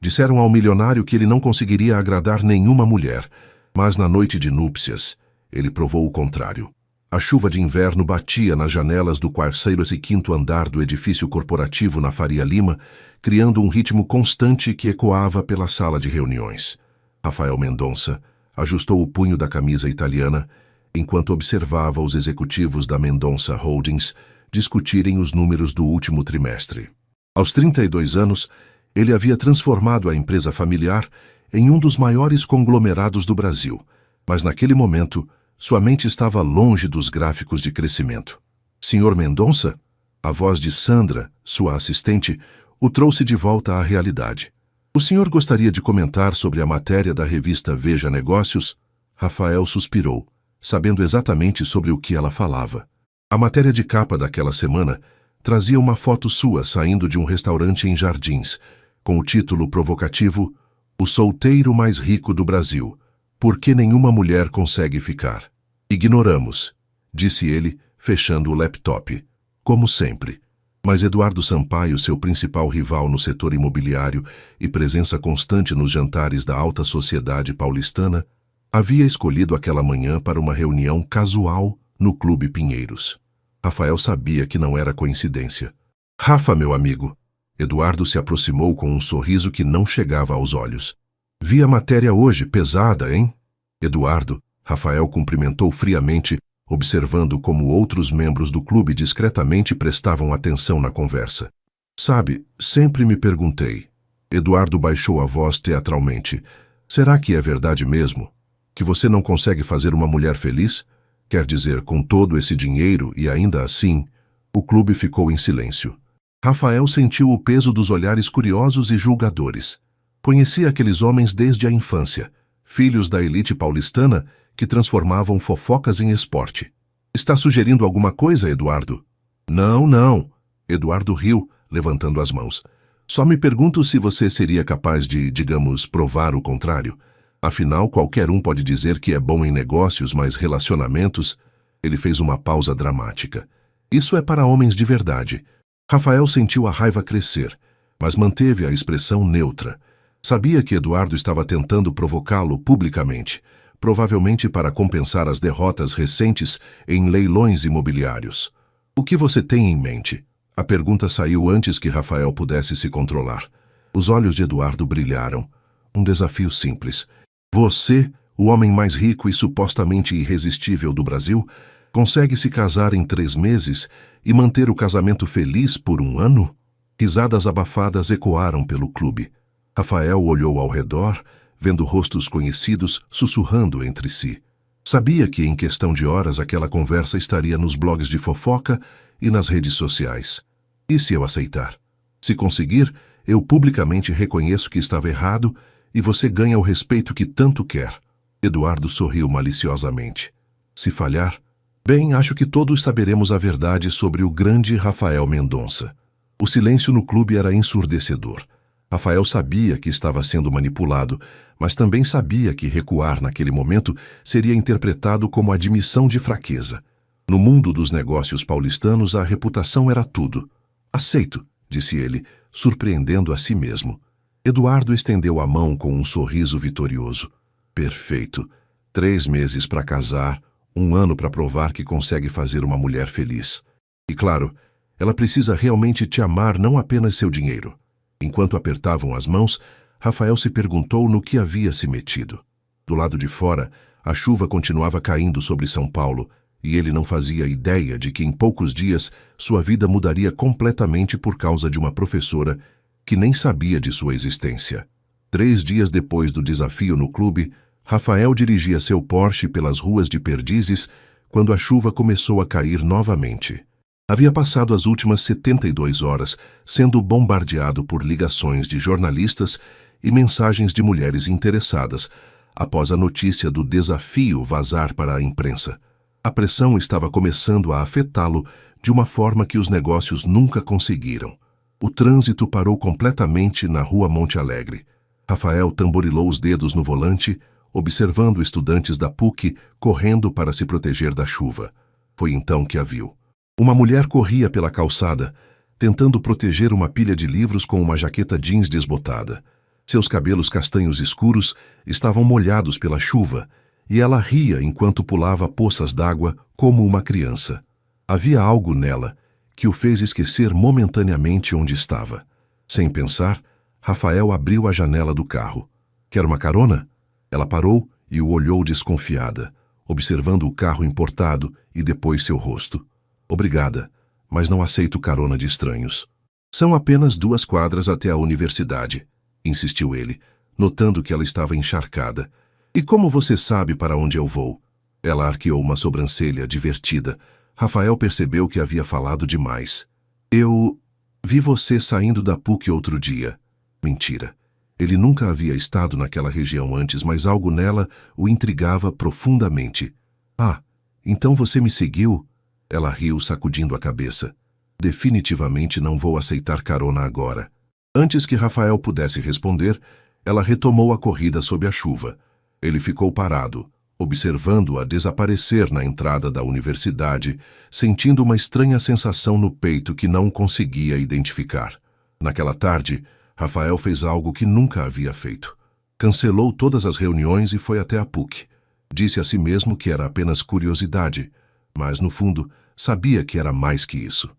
Disseram ao milionário que ele não conseguiria agradar nenhuma mulher, mas na noite de núpcias, ele provou o contrário. A chuva de inverno batia nas janelas do 4º e 5º andar do edifício corporativo na Faria Lima, criando um ritmo constante que ecoava pela sala de reuniões. Rafael Mendonça ajustou o punho da camisa italiana enquanto observava os executivos da Mendonça Holdings discutirem os números do último trimestre. Aos 32 anos, ele havia transformado a empresa familiar em um dos maiores conglomerados do Brasil, mas naquele momento, sua mente estava longe dos gráficos de crescimento. Senhor Mendonça? A voz de Sandra, sua assistente, o trouxe de volta à realidade. O senhor gostaria de comentar sobre a matéria da revista Veja Negócios? Rafael suspirou, sabendo exatamente sobre o que ela falava. A matéria de capa daquela semana trazia uma foto sua saindo de um restaurante em Jardins, com o título provocativo O Solteiro Mais Rico do Brasil. Por que nenhuma mulher consegue ficar? Ignoramos, disse ele, fechando o laptop. Como sempre. Mas Eduardo Sampaio, seu principal rival no setor imobiliário e presença constante nos jantares da alta sociedade paulistana, havia escolhido aquela manhã para uma reunião casual no Clube Pinheiros. Rafael sabia que não era coincidência. Rafa, meu amigo. Eduardo se aproximou com um sorriso que não chegava aos olhos. Vi a matéria hoje, pesada, hein? Eduardo, Rafael cumprimentou friamente, observando como outros membros do clube discretamente prestavam atenção na conversa. Sabe, sempre me perguntei. Eduardo baixou a voz teatralmente. Será que é verdade mesmo? Que você não consegue fazer uma mulher feliz? Quer dizer, com todo esse dinheiro e ainda assim, o clube ficou em silêncio. Rafael sentiu o peso dos olhares curiosos e julgadores. Conhecia aqueles homens desde a infância, filhos da elite paulistana que transformavam fofocas em esporte. Está sugerindo alguma coisa, Eduardo? Não. Eduardo riu, levantando as mãos. Só me pergunto se você seria capaz de, digamos, provar o contrário. Afinal, qualquer um pode dizer que é bom em negócios, mas relacionamentos... Ele fez uma pausa dramática. Isso é para homens de verdade. Rafael sentiu a raiva crescer, mas manteve a expressão neutra. Sabia que Eduardo estava tentando provocá-lo publicamente, provavelmente para compensar as derrotas recentes em leilões imobiliários. O que você tem em mente? A pergunta saiu antes que Rafael pudesse se controlar. Os olhos de Eduardo brilharam. Um desafio simples. Você, o homem mais rico e supostamente irresistível do Brasil, consegue se casar em 3 meses e manter o casamento feliz por 1 ano? Risadas abafadas ecoaram pelo clube. Rafael olhou ao redor, vendo rostos conhecidos sussurrando entre si. Sabia que em questão de horas aquela conversa estaria nos blogs de fofoca e nas redes sociais. E se eu aceitar? Se conseguir, eu publicamente reconheço que estava errado e você ganha o respeito que tanto quer. Eduardo sorriu maliciosamente. Se falhar, bem, acho que todos saberemos a verdade sobre o grande Rafael Mendonça. O silêncio no clube era ensurdecedor. Rafael sabia que estava sendo manipulado, mas também sabia que recuar naquele momento seria interpretado como admissão de fraqueza. No mundo dos negócios paulistanos, a reputação era tudo. Aceito, disse ele, surpreendendo a si mesmo. Eduardo estendeu a mão com um sorriso vitorioso. Perfeito. 3 meses para casar, 1 ano para provar que consegue fazer uma mulher feliz. E claro, ela precisa realmente te amar, não apenas seu dinheiro. Enquanto apertavam as mãos, Rafael se perguntou no que havia se metido. Do lado de fora, a chuva continuava caindo sobre São Paulo, e ele não fazia ideia de que em poucos dias sua vida mudaria completamente por causa de uma professora que nem sabia de sua existência. 3 dias depois do desafio no clube, Rafael dirigia seu Porsche pelas ruas de Perdizes quando a chuva começou a cair novamente. Havia passado as últimas 72 horas sendo bombardeado por ligações de jornalistas e mensagens de mulheres interessadas após a notícia do desafio vazar para a imprensa. A pressão estava começando a afetá-lo de uma forma que os negócios nunca conseguiram. O trânsito parou completamente na Rua Monte Alegre. Rafael tamborilou os dedos no volante, observando estudantes da PUC correndo para se proteger da chuva. Foi então que a viu. Uma mulher corria pela calçada, tentando proteger uma pilha de livros com uma jaqueta jeans desbotada. Seus cabelos castanhos escuros estavam molhados pela chuva, e ela ria enquanto pulava poças d'água como uma criança. Havia algo nela que o fez esquecer momentaneamente onde estava. Sem pensar, Rafael abriu a janela do carro. Quer uma carona? Ela parou e o olhou desconfiada, observando o carro importado e depois seu rosto. Obrigada, mas não aceito carona de estranhos. São apenas 2 quadras até a universidade, insistiu ele, notando que ela estava encharcada. E como você sabe para onde eu vou? Ela arqueou uma sobrancelha divertida. Rafael percebeu que havia falado demais. Eu vi você saindo da PUC outro dia. Mentira. Ele nunca havia estado naquela região antes, mas algo nela o intrigava profundamente. Ah, então você me seguiu? Ela riu, sacudindo a cabeça. Definitivamente não vou aceitar carona agora. Antes que Rafael pudesse responder, ela retomou a corrida sob a chuva. Ele ficou parado, observando-a desaparecer na entrada da universidade, sentindo uma estranha sensação no peito que não conseguia identificar. Naquela tarde, Rafael fez algo que nunca havia feito. Cancelou todas as reuniões e foi até a PUC. Disse a si mesmo que era apenas curiosidade, mas, no fundo, sabia que era mais que isso.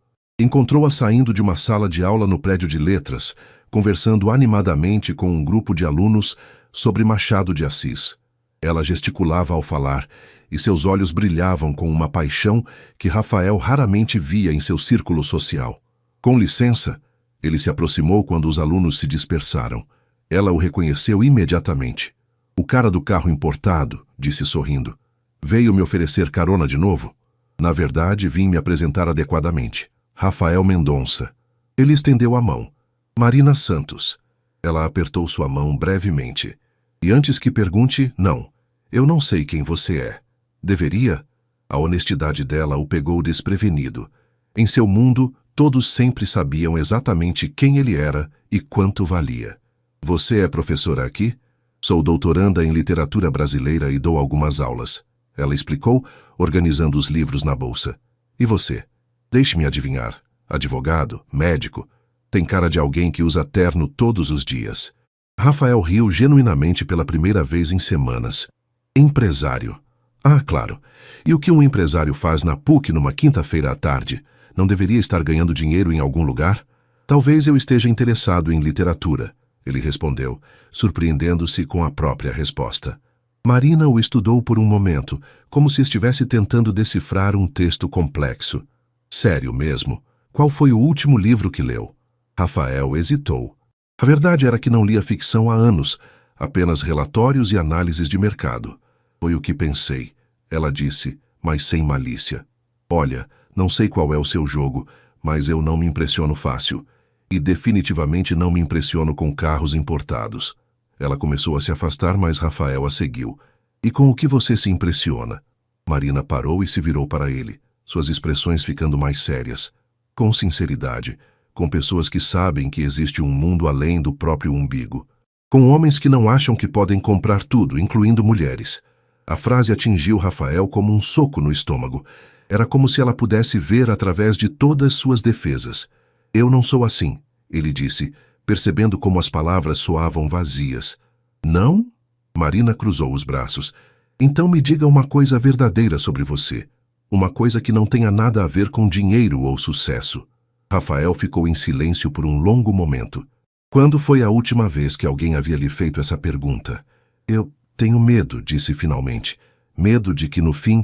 Encontrou-a saindo de uma sala de aula no prédio de letras, conversando animadamente com um grupo de alunos sobre Machado de Assis. Ela gesticulava ao falar, e seus olhos brilhavam com uma paixão que Rafael raramente via em seu círculo social. Com licença, ele se aproximou quando os alunos se dispersaram. Ela o reconheceu imediatamente. O cara do carro importado, disse sorrindo. Veio me oferecer carona de novo? Na verdade, vim me apresentar adequadamente. Rafael Mendonça. Ele estendeu a mão. Marina Santos. Ela apertou sua mão brevemente. E antes que pergunte, não. Eu não sei quem você é. Deveria? A honestidade dela o pegou desprevenido. Em seu mundo, todos sempre sabiam exatamente quem ele era e quanto valia. Você é professora aqui? Sou doutoranda em literatura brasileira e dou algumas aulas. Ela explicou, organizando os livros na bolsa. E você? Deixe-me adivinhar. Advogado? Médico? Tem cara de alguém que usa terno todos os dias. Rafael riu genuinamente pela primeira vez em semanas. Empresário. Ah, claro. E o que um empresário faz na PUC numa quinta-feira à tarde? Não deveria estar ganhando dinheiro em algum lugar? Talvez eu esteja interessado em literatura, ele respondeu, surpreendendo-se com a própria resposta. Marina o estudou por um momento, como se estivesse tentando decifrar um texto complexo. Sério mesmo? Qual foi o último livro que leu? Rafael hesitou. A verdade era que não lia ficção há anos, apenas relatórios e análises de mercado. Foi o que pensei, ela disse, mas sem malícia. Olha, não sei qual é o seu jogo, mas eu não me impressiono fácil. E definitivamente não me impressiono com carros importados. Ela começou a se afastar, mas Rafael a seguiu. E com o que você se impressiona? Marina parou e se virou para ele, suas expressões ficando mais sérias. Com sinceridade, com pessoas que sabem que existe um mundo além do próprio umbigo. Com homens que não acham que podem comprar tudo, incluindo mulheres. A frase atingiu Rafael como um soco no estômago. Era como se ela pudesse ver através de todas suas defesas. Eu não sou assim, ele disse, percebendo como as palavras soavam vazias. Não? Marina cruzou os braços. Então me diga uma coisa verdadeira sobre você. Uma coisa que não tenha nada a ver com dinheiro ou sucesso. Rafael ficou em silêncio por um longo momento. Quando foi a última vez que alguém havia lhe feito essa pergunta? Eu tenho medo, disse finalmente. Medo de que, no fim,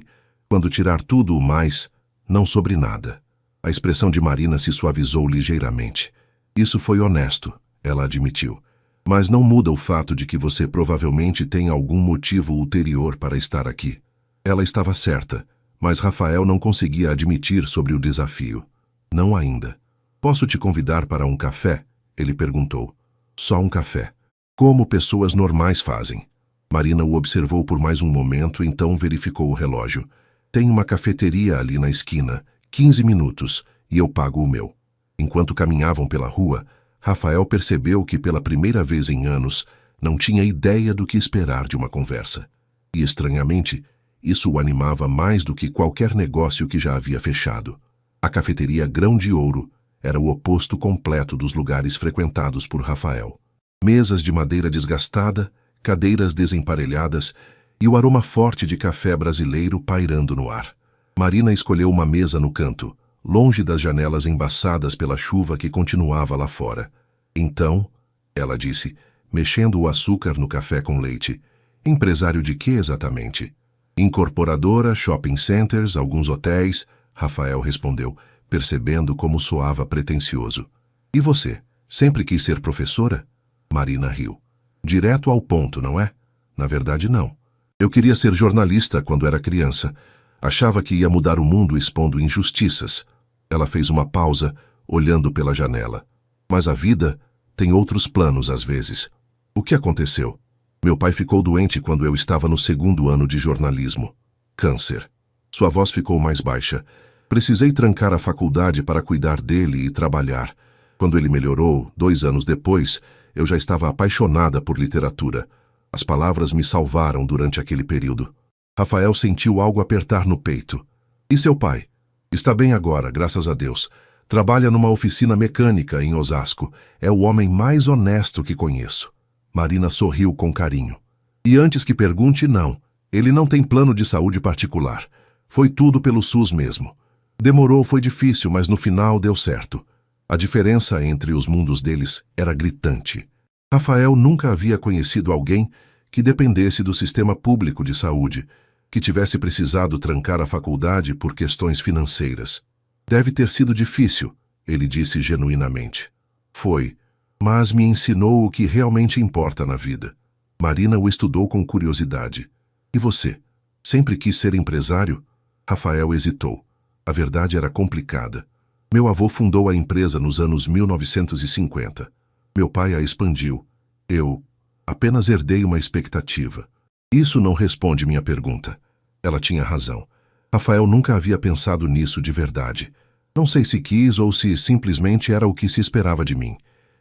quando tirar tudo o mais, não sobre nada. A expressão de Marina se suavizou ligeiramente. Isso foi honesto, ela admitiu. Mas não muda o fato de que você provavelmente tem algum motivo ulterior para estar aqui. Ela estava certa, mas Rafael não conseguia admitir sobre o desafio. Não ainda. Posso te convidar para um café? Ele perguntou. Só um café. Como pessoas normais fazem. Marina o observou por mais um momento, então verificou o relógio. Tem uma cafeteria ali na esquina, 15 minutos, e eu pago o meu. Enquanto caminhavam pela rua, Rafael percebeu que pela primeira vez em anos não tinha ideia do que esperar de uma conversa. E, estranhamente, isso o animava mais do que qualquer negócio que já havia fechado. A cafeteria Grão de Ouro era o oposto completo dos lugares frequentados por Rafael. Mesas de madeira desgastada, cadeiras desemparelhadas e o aroma forte de café brasileiro pairando no ar. Marina escolheu uma mesa no canto, longe das janelas embaçadas pela chuva que continuava lá fora. Então, ela disse, mexendo o açúcar no café com leite, empresário de quê exatamente? Incorporadora, shopping centers, alguns hotéis, Rafael respondeu, percebendo como soava pretensioso. E você, sempre quis ser professora? Marina riu. Direto ao ponto, não é? Na verdade, não. Eu queria ser jornalista quando era criança. Achava que ia mudar o mundo expondo injustiças. Ela fez uma pausa, olhando pela janela. Mas a vida tem outros planos às vezes. O que aconteceu? Meu pai ficou doente quando eu estava no 2º ano de jornalismo. Câncer. Sua voz ficou mais baixa. Precisei trancar a faculdade para cuidar dele e trabalhar. Quando ele melhorou, 2 anos depois, eu já estava apaixonada por literatura. As palavras me salvaram durante aquele período. Rafael sentiu algo apertar no peito. E seu pai? Está bem agora, graças a Deus. Trabalha numa oficina mecânica em Osasco. É o homem mais honesto que conheço. Marina sorriu com carinho. E antes que pergunte, não. Ele não tem plano de saúde particular. Foi tudo pelo SUS mesmo. Demorou, foi difícil, mas no final deu certo. A diferença entre os mundos deles era gritante. Rafael nunca havia conhecido alguém que dependesse do sistema público de saúde, que tivesse precisado trancar a faculdade por questões financeiras. Deve ter sido difícil, ele disse genuinamente. Foi, mas me ensinou o que realmente importa na vida. Marina o estudou com curiosidade. E você? Sempre quis ser empresário? Rafael hesitou. A verdade era complicada. Meu avô fundou a empresa nos anos 1950. Meu pai a expandiu. Eu apenas herdei uma expectativa. Isso não responde minha pergunta. Ela tinha razão. Rafael nunca havia pensado nisso de verdade. Não sei se quis ou se simplesmente era o que se esperava de mim.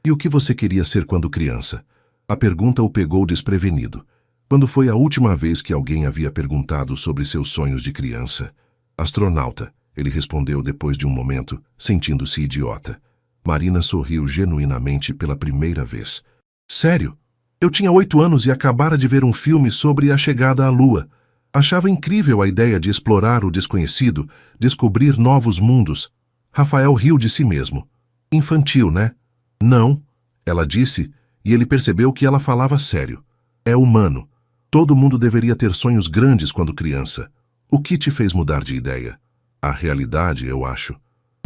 E o que você queria ser quando criança? A pergunta o pegou desprevenido. Quando foi a última vez que alguém havia perguntado sobre seus sonhos de criança? Astronauta, ele respondeu depois de um momento, sentindo-se idiota. Marina sorriu genuinamente pela primeira vez. Sério? Eu tinha 8 anos e acabara de ver um filme sobre a chegada à Lua. Achava incrível a ideia de explorar o desconhecido, descobrir novos mundos. Rafael riu de si mesmo. Infantil, né? Não, ela disse, e ele percebeu que ela falava sério. É humano. Todo mundo deveria ter sonhos grandes quando criança. O que te fez mudar de ideia? A realidade, eu acho.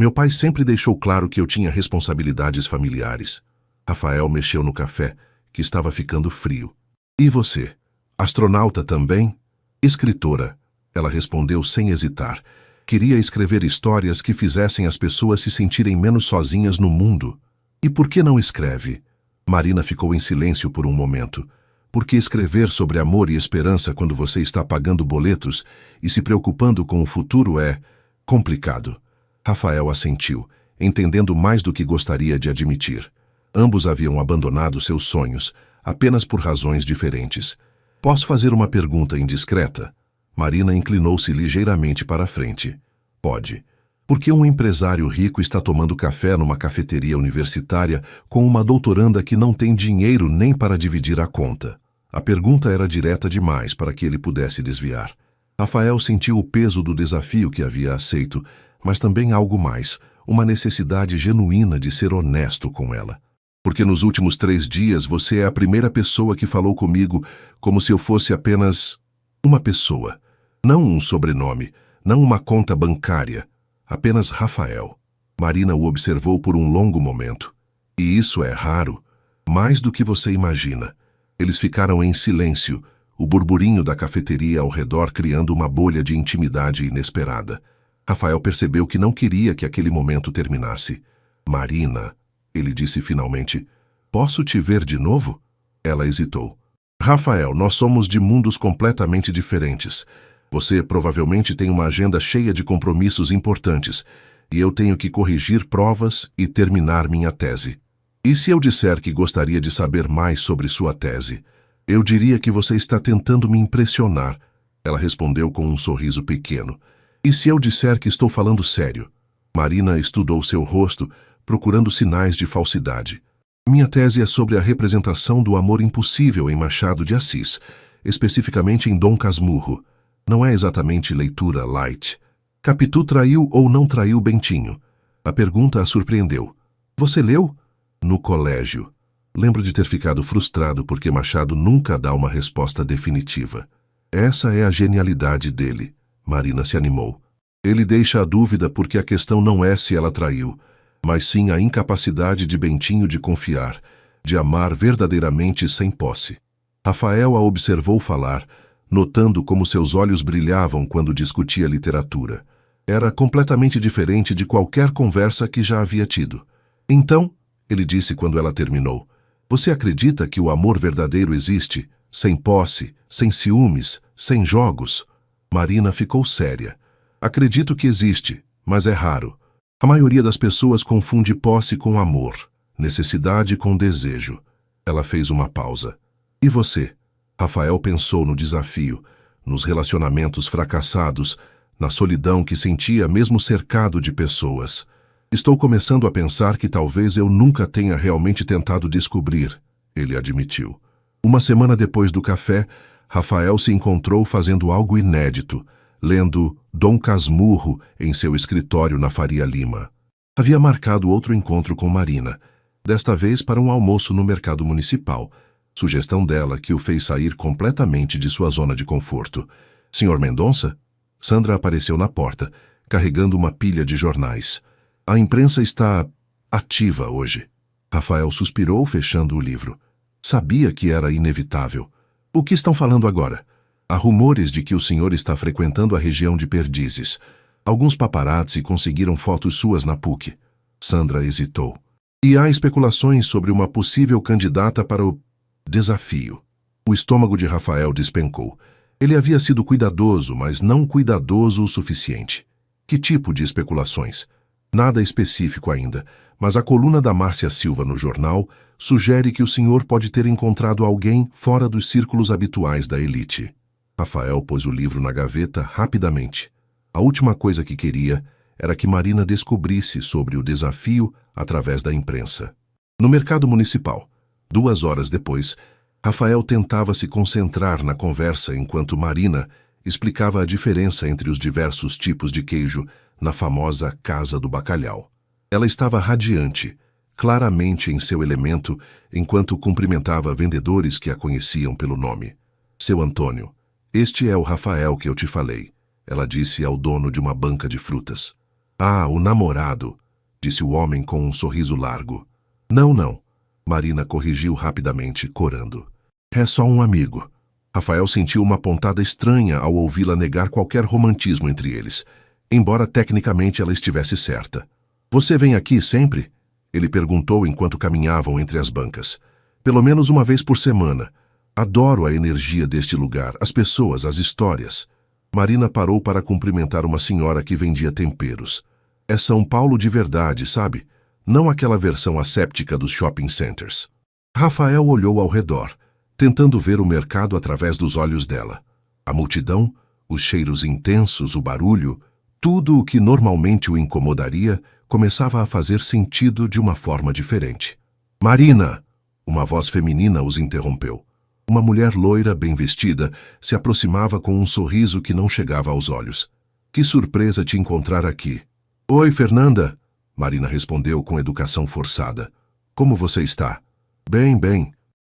Meu pai sempre deixou claro que eu tinha responsabilidades familiares. Rafael mexeu no café, que estava ficando frio. E você? Astronauta também? Escritora, ela respondeu sem hesitar. Queria escrever histórias que fizessem as pessoas se sentirem menos sozinhas no mundo. E por que não escreve? Marina ficou em silêncio por um momento. Porque escrever sobre amor e esperança quando você está pagando boletos e se preocupando com o futuro é complicado. Rafael assentiu, entendendo mais do que gostaria de admitir. Ambos haviam abandonado seus sonhos, apenas por razões diferentes. Posso fazer uma pergunta indiscreta? Marina inclinou-se ligeiramente para a frente. Pode. Por que um empresário rico está tomando café numa cafeteria universitária com uma doutoranda que não tem dinheiro nem para dividir a conta? A pergunta era direta demais para que ele pudesse desviar. Rafael sentiu o peso do desafio que havia aceito, mas também algo mais, uma necessidade genuína de ser honesto com ela. Porque nos últimos 3 dias você é a primeira pessoa que falou comigo como se eu fosse apenas uma pessoa. Não um sobrenome, não uma conta bancária. Apenas Rafael. Marina o observou por um longo momento. E isso é raro, mais do que você imagina. Eles ficaram em silêncio, o burburinho da cafeteria ao redor criando uma bolha de intimidade inesperada. Rafael percebeu que não queria que aquele momento terminasse. Marina, ele disse finalmente, posso te ver de novo? Ela hesitou. Rafael, nós somos de mundos completamente diferentes. Você provavelmente tem uma agenda cheia de compromissos importantes, e eu tenho que corrigir provas e terminar minha tese. E se eu disser que gostaria de saber mais sobre sua tese? Eu diria que você está tentando me impressionar, ela respondeu com um sorriso pequeno. E se eu disser que estou falando sério? Marina estudou seu rosto, procurando sinais de falsidade. Minha tese é sobre a representação do amor impossível em Machado de Assis, especificamente em Dom Casmurro. Não é exatamente leitura light. Capitu traiu ou não traiu Bentinho? A pergunta a surpreendeu. Você leu? No colégio. Lembro de ter ficado frustrado porque Machado nunca dá uma resposta definitiva. Essa é a genialidade dele. Marina se animou. Ele deixa a dúvida porque a questão não é se ela traiu, mas sim a incapacidade de Bentinho de confiar, de amar verdadeiramente sem posse. Rafael a observou falar, notando como seus olhos brilhavam quando discutia literatura. Era completamente diferente de qualquer conversa que já havia tido. Então, ele disse quando ela terminou, você acredita que o amor verdadeiro existe, sem posse, sem ciúmes, sem jogos? Marina ficou séria. Acredito que existe, mas é raro. A maioria das pessoas confunde posse com amor, necessidade com desejo. Ela fez uma pausa. E você? Rafael pensou no desafio, nos relacionamentos fracassados, na solidão que sentia mesmo cercado de pessoas. Estou começando a pensar que talvez eu nunca tenha realmente tentado descobrir, ele admitiu. Uma semana depois do café, Rafael se encontrou fazendo algo inédito, lendo Dom Casmurro em seu escritório na Faria Lima. Havia marcado outro encontro com Marina, desta vez para um almoço no mercado municipal, sugestão dela que o fez sair completamente de sua zona de conforto. Senhor Mendonça? Sandra apareceu na porta, carregando uma pilha de jornais. A imprensa está ativa hoje. Rafael suspirou, fechando o livro. Sabia que era inevitável. O que estão falando agora? Há rumores de que o senhor está frequentando a região de Perdizes. Alguns paparazzi conseguiram fotos suas na PUC. Sandra hesitou. E há especulações sobre uma possível candidata para o desafio. O estômago de Rafael despencou. Ele havia sido cuidadoso, mas não cuidadoso o suficiente. Que tipo de especulações? Nada específico ainda, mas a coluna da Márcia Silva no jornal sugere que o senhor pode ter encontrado alguém fora dos círculos habituais da elite. Rafael pôs o livro na gaveta rapidamente. A última coisa que queria era que Marina descobrisse sobre o desafio através da imprensa. No mercado municipal, 2 horas depois, Rafael tentava se concentrar na conversa enquanto Marina explicava a diferença entre os diversos tipos de queijo na famosa Casa do Bacalhau. Ela estava radiante, claramente em seu elemento, enquanto cumprimentava vendedores que a conheciam pelo nome. Seu Antônio, este é o Rafael que eu te falei, ela disse ao dono de uma banca de frutas. Ah, o namorado, disse o homem com um sorriso largo. Não, Marina corrigiu rapidamente, corando. É só um amigo. Rafael sentiu uma pontada estranha ao ouvi-la negar qualquer romantismo entre eles, embora tecnicamente ela estivesse certa. Você vem aqui sempre? Ele perguntou enquanto caminhavam entre as bancas. Pelo menos uma vez por semana. Adoro a energia deste lugar, as pessoas, as histórias. Marina parou para cumprimentar uma senhora que vendia temperos. É São Paulo de verdade, sabe? Não aquela versão asséptica dos shopping centers. Rafael olhou ao redor, tentando ver o mercado através dos olhos dela. A multidão, os cheiros intensos, o barulho, tudo o que normalmente o incomodaria começava a fazer sentido de uma forma diferente. Marina! Uma voz feminina os interrompeu. Uma mulher loira, bem vestida, se aproximava com um sorriso que não chegava aos olhos. Que surpresa te encontrar aqui. Oi, Fernanda, Marina respondeu com educação forçada. Como você está? Bem.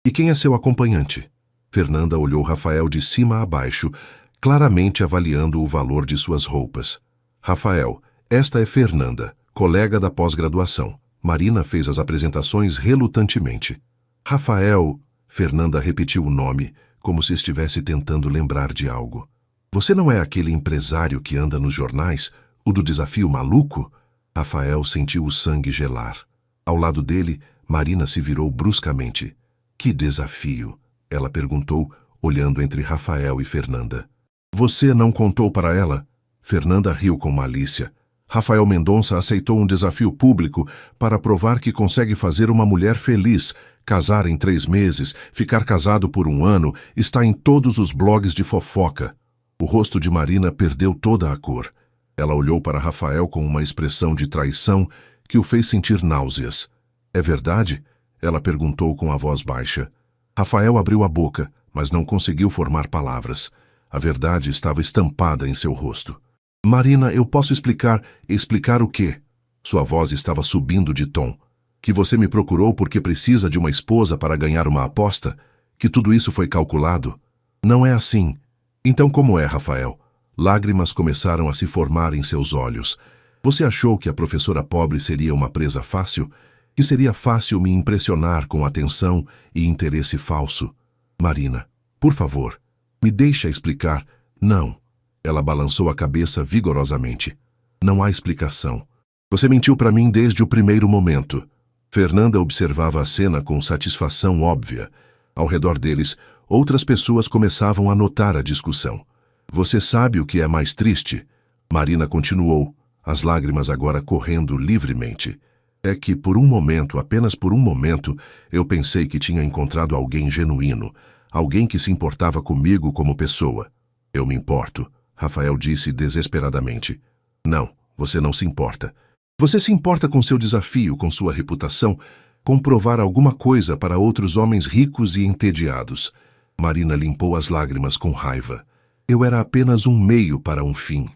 E quem é seu acompanhante? Fernanda olhou Rafael de cima a baixo, claramente avaliando o valor de suas roupas. Rafael, esta é Fernanda, colega da pós-graduação. Marina fez as apresentações relutantemente. Rafael... Fernanda repetiu o nome, como se estivesse tentando lembrar de algo. Você não é aquele empresário que anda nos jornais, o do desafio maluco? Rafael sentiu o sangue gelar. Ao lado dele, Marina se virou bruscamente. Que desafio? Ela perguntou, olhando entre Rafael e Fernanda. Você não contou para ela? Fernanda riu com malícia. Rafael Mendonça aceitou um desafio público para provar que consegue fazer uma mulher feliz, casar em 3 meses, ficar casado por 1 ano, está em todos os blogs de fofoca. O rosto de Marina perdeu toda a cor. Ela olhou para Rafael com uma expressão de traição que o fez sentir náuseas. É verdade? Ela perguntou com a voz baixa. Rafael abriu a boca, mas não conseguiu formar palavras. A verdade estava estampada em seu rosto. Marina, eu posso explicar... Explicar o quê? Sua voz estava subindo de tom. Que você me procurou porque precisa de uma esposa para ganhar uma aposta? Que tudo isso foi calculado? Não é assim. Então como é, Rafael? Lágrimas começaram a se formar em seus olhos. Você achou que a professora pobre seria uma presa fácil? Que seria fácil me impressionar com atenção e interesse falso? Marina, por favor, me deixa explicar. Não. Ela balançou a cabeça vigorosamente. Não há explicação. Você mentiu para mim desde o primeiro momento. Fernanda observava a cena com satisfação óbvia. Ao redor deles, outras pessoas começavam a notar a discussão. Você sabe o que é mais triste? Marina continuou, as lágrimas agora correndo livremente. É que por um momento, apenas por um momento, eu pensei que tinha encontrado alguém genuíno, alguém que se importava comigo como pessoa. Eu me importo, Rafael disse desesperadamente. Não, você não se importa. Você se importa com seu desafio, com sua reputação, com provar alguma coisa para outros homens ricos e entediados. Marina limpou as lágrimas com raiva. Eu era apenas um meio para um fim.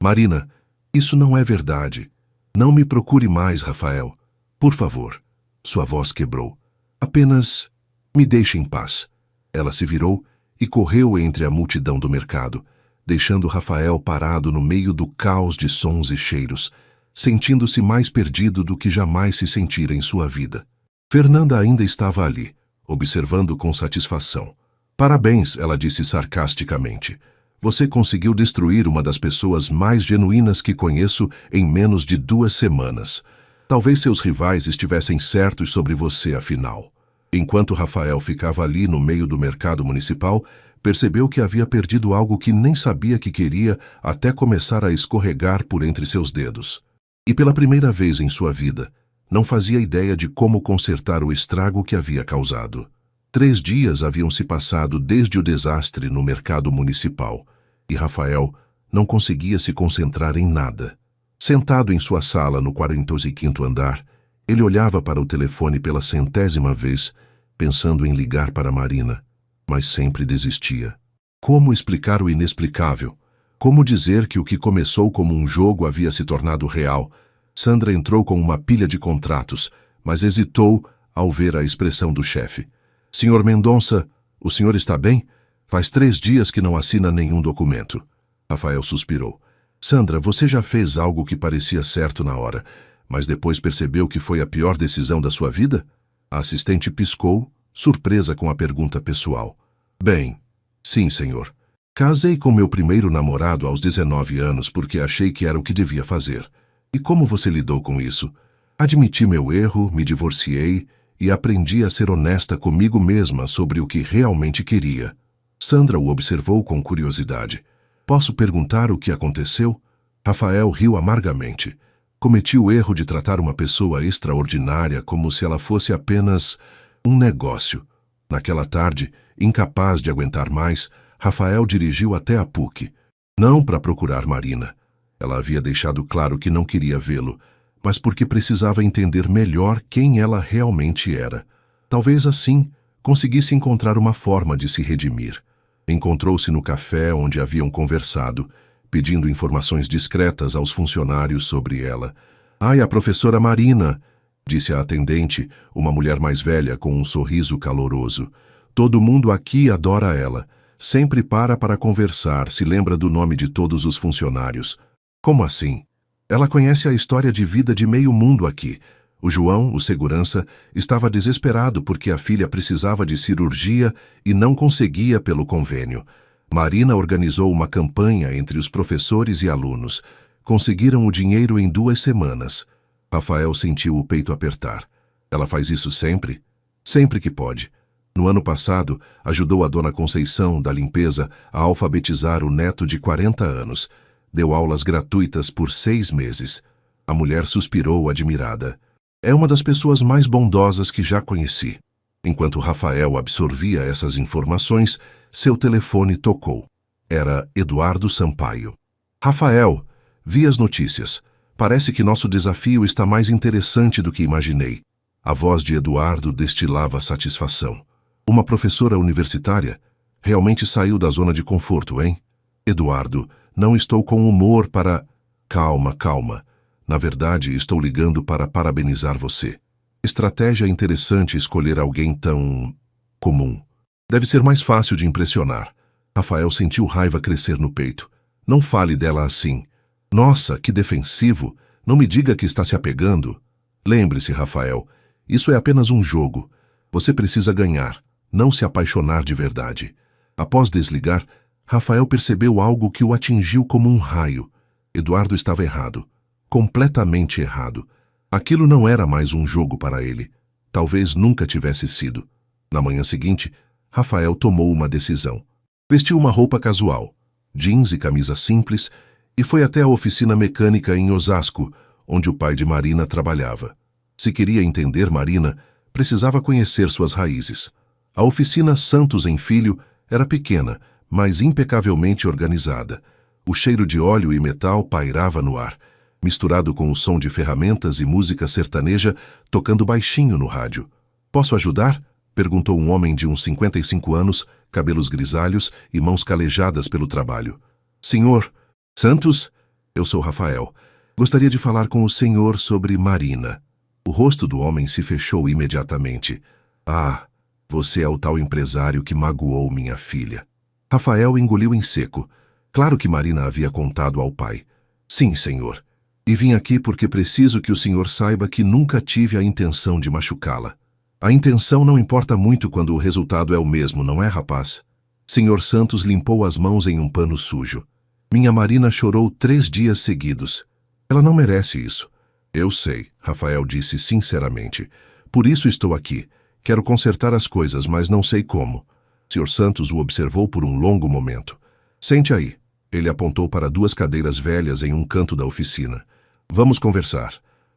Marina, isso não é verdade. Não me procure mais, Rafael. Por favor. Sua voz quebrou. Apenas me deixe em paz. Ela se virou e correu entre a multidão do mercado, deixando Rafael parado no meio do caos de sons e cheiros, sentindo-se mais perdido do que jamais se sentira em sua vida. Fernanda ainda estava ali, observando com satisfação. Parabéns, ela disse sarcasticamente. Você conseguiu destruir uma das pessoas mais genuínas que conheço em menos de 2 semanas. Talvez seus rivais estivessem certos sobre você, afinal. Enquanto Rafael ficava ali no meio do mercado municipal, percebeu que havia perdido algo que nem sabia que queria até começar a escorregar por entre seus dedos. E pela primeira vez em sua vida, não fazia ideia de como consertar o estrago que havia causado. 3 dias haviam se passado desde o desastre no mercado municipal, e Rafael não conseguia se concentrar em nada. Sentado em sua sala no 45º andar, ele olhava para o telefone pela 100ª vez, pensando em ligar para Marina, mas sempre desistia. Como explicar o inexplicável? Como dizer que o que começou como um jogo havia se tornado real? Sandra entrou com uma pilha de contratos, mas hesitou ao ver a expressão do chefe. Senhor Mendonça, o senhor está bem? Faz 3 dias que não assina nenhum documento. Rafael suspirou. Sandra, você já fez algo que parecia certo na hora, mas depois percebeu que foi a pior decisão da sua vida? A assistente piscou, surpresa com a pergunta pessoal. Bem, sim, senhor. Casei com meu primeiro namorado aos 19 anos porque achei que era o que devia fazer. E como você lidou com isso? Admiti meu erro, me divorciei e aprendi a ser honesta comigo mesma sobre o que realmente queria. Sandra o observou com curiosidade. Posso perguntar o que aconteceu? Rafael riu amargamente. Cometi o erro de tratar uma pessoa extraordinária como se ela fosse apenas um negócio. Naquela tarde, incapaz de aguentar mais, Rafael dirigiu até a PUC. Não para procurar Marina. Ela havia deixado claro que não queria vê-lo, mas porque precisava entender melhor quem ela realmente era. Talvez assim conseguisse encontrar uma forma de se redimir. Encontrou-se no café onde haviam conversado, pedindo informações discretas aos funcionários sobre ela. Ai, a professora Marina, disse a atendente, uma mulher mais velha com um sorriso caloroso. Todo mundo aqui adora ela. Sempre para conversar, se lembra do nome de todos os funcionários. Como assim? Ela conhece a história de vida de meio mundo aqui. O João, o segurança, estava desesperado porque a filha precisava de cirurgia e não conseguia pelo convênio. Marina organizou uma campanha entre os professores e alunos. Conseguiram o dinheiro em 2 semanas. Rafael sentiu o peito apertar. Ela faz isso sempre? Sempre que pode. No ano passado, ajudou a dona Conceição, da limpeza, a alfabetizar o neto de 40 anos. Deu aulas gratuitas por 6 meses. A mulher suspirou admirada. É uma das pessoas mais bondosas que já conheci. Enquanto Rafael absorvia essas informações, seu telefone tocou. Era Eduardo Sampaio. Rafael, vi as notícias. Parece que nosso desafio está mais interessante do que imaginei. A voz de Eduardo destilava satisfação. Uma professora universitária? Realmente saiu da zona de conforto, hein? Eduardo, não estou com humor para... Calma, calma. Na verdade, estou ligando para parabenizar você. Estratégia interessante escolher alguém tão... comum. Deve ser mais fácil de impressionar. Rafael sentiu raiva crescer no peito. Não fale dela assim. Nossa, que defensivo. Não me diga que está se apegando. Lembre-se, Rafael, isso é apenas um jogo. Você precisa ganhar, não se apaixonar de verdade. Após desligar, Rafael percebeu algo que o atingiu como um raio. Eduardo estava errado. Completamente errado. Aquilo não era mais um jogo para ele. Talvez nunca tivesse sido. Na manhã seguinte, Rafael tomou uma decisão. Vestiu uma roupa casual, jeans e camisa simples, e foi até a oficina mecânica em Osasco, onde o pai de Marina trabalhava. Se queria entender Marina, precisava conhecer suas raízes. A oficina Santos em Filho era pequena, mas impecavelmente organizada. O cheiro de óleo e metal pairava no ar, misturado com o som de ferramentas e música sertaneja tocando baixinho no rádio. "Posso ajudar?" perguntou um homem de uns 55 anos, cabelos grisalhos e mãos calejadas pelo trabalho. "Senhor Santos? Eu sou Rafael. Gostaria de falar com o senhor sobre Marina." O rosto do homem se fechou imediatamente. "Ah, você é o tal empresário que magoou minha filha." Rafael engoliu em seco. Claro que Marina havia contado ao pai. "Sim, senhor. E vim aqui porque preciso que o senhor saiba que nunca tive a intenção de machucá-la." "A intenção não importa muito quando o resultado é o mesmo, não é, rapaz?" Senhor Santos limpou as mãos em um pano sujo. "Minha Marina chorou 3 dias seguidos. Ela não merece isso." "Eu sei", Rafael disse sinceramente. "Por isso estou aqui. Quero consertar as coisas, mas não sei como." Senhor Santos o observou por um longo momento. "Sente aí." Ele apontou para 2 cadeiras velhas em um canto da oficina. "Vamos conversar."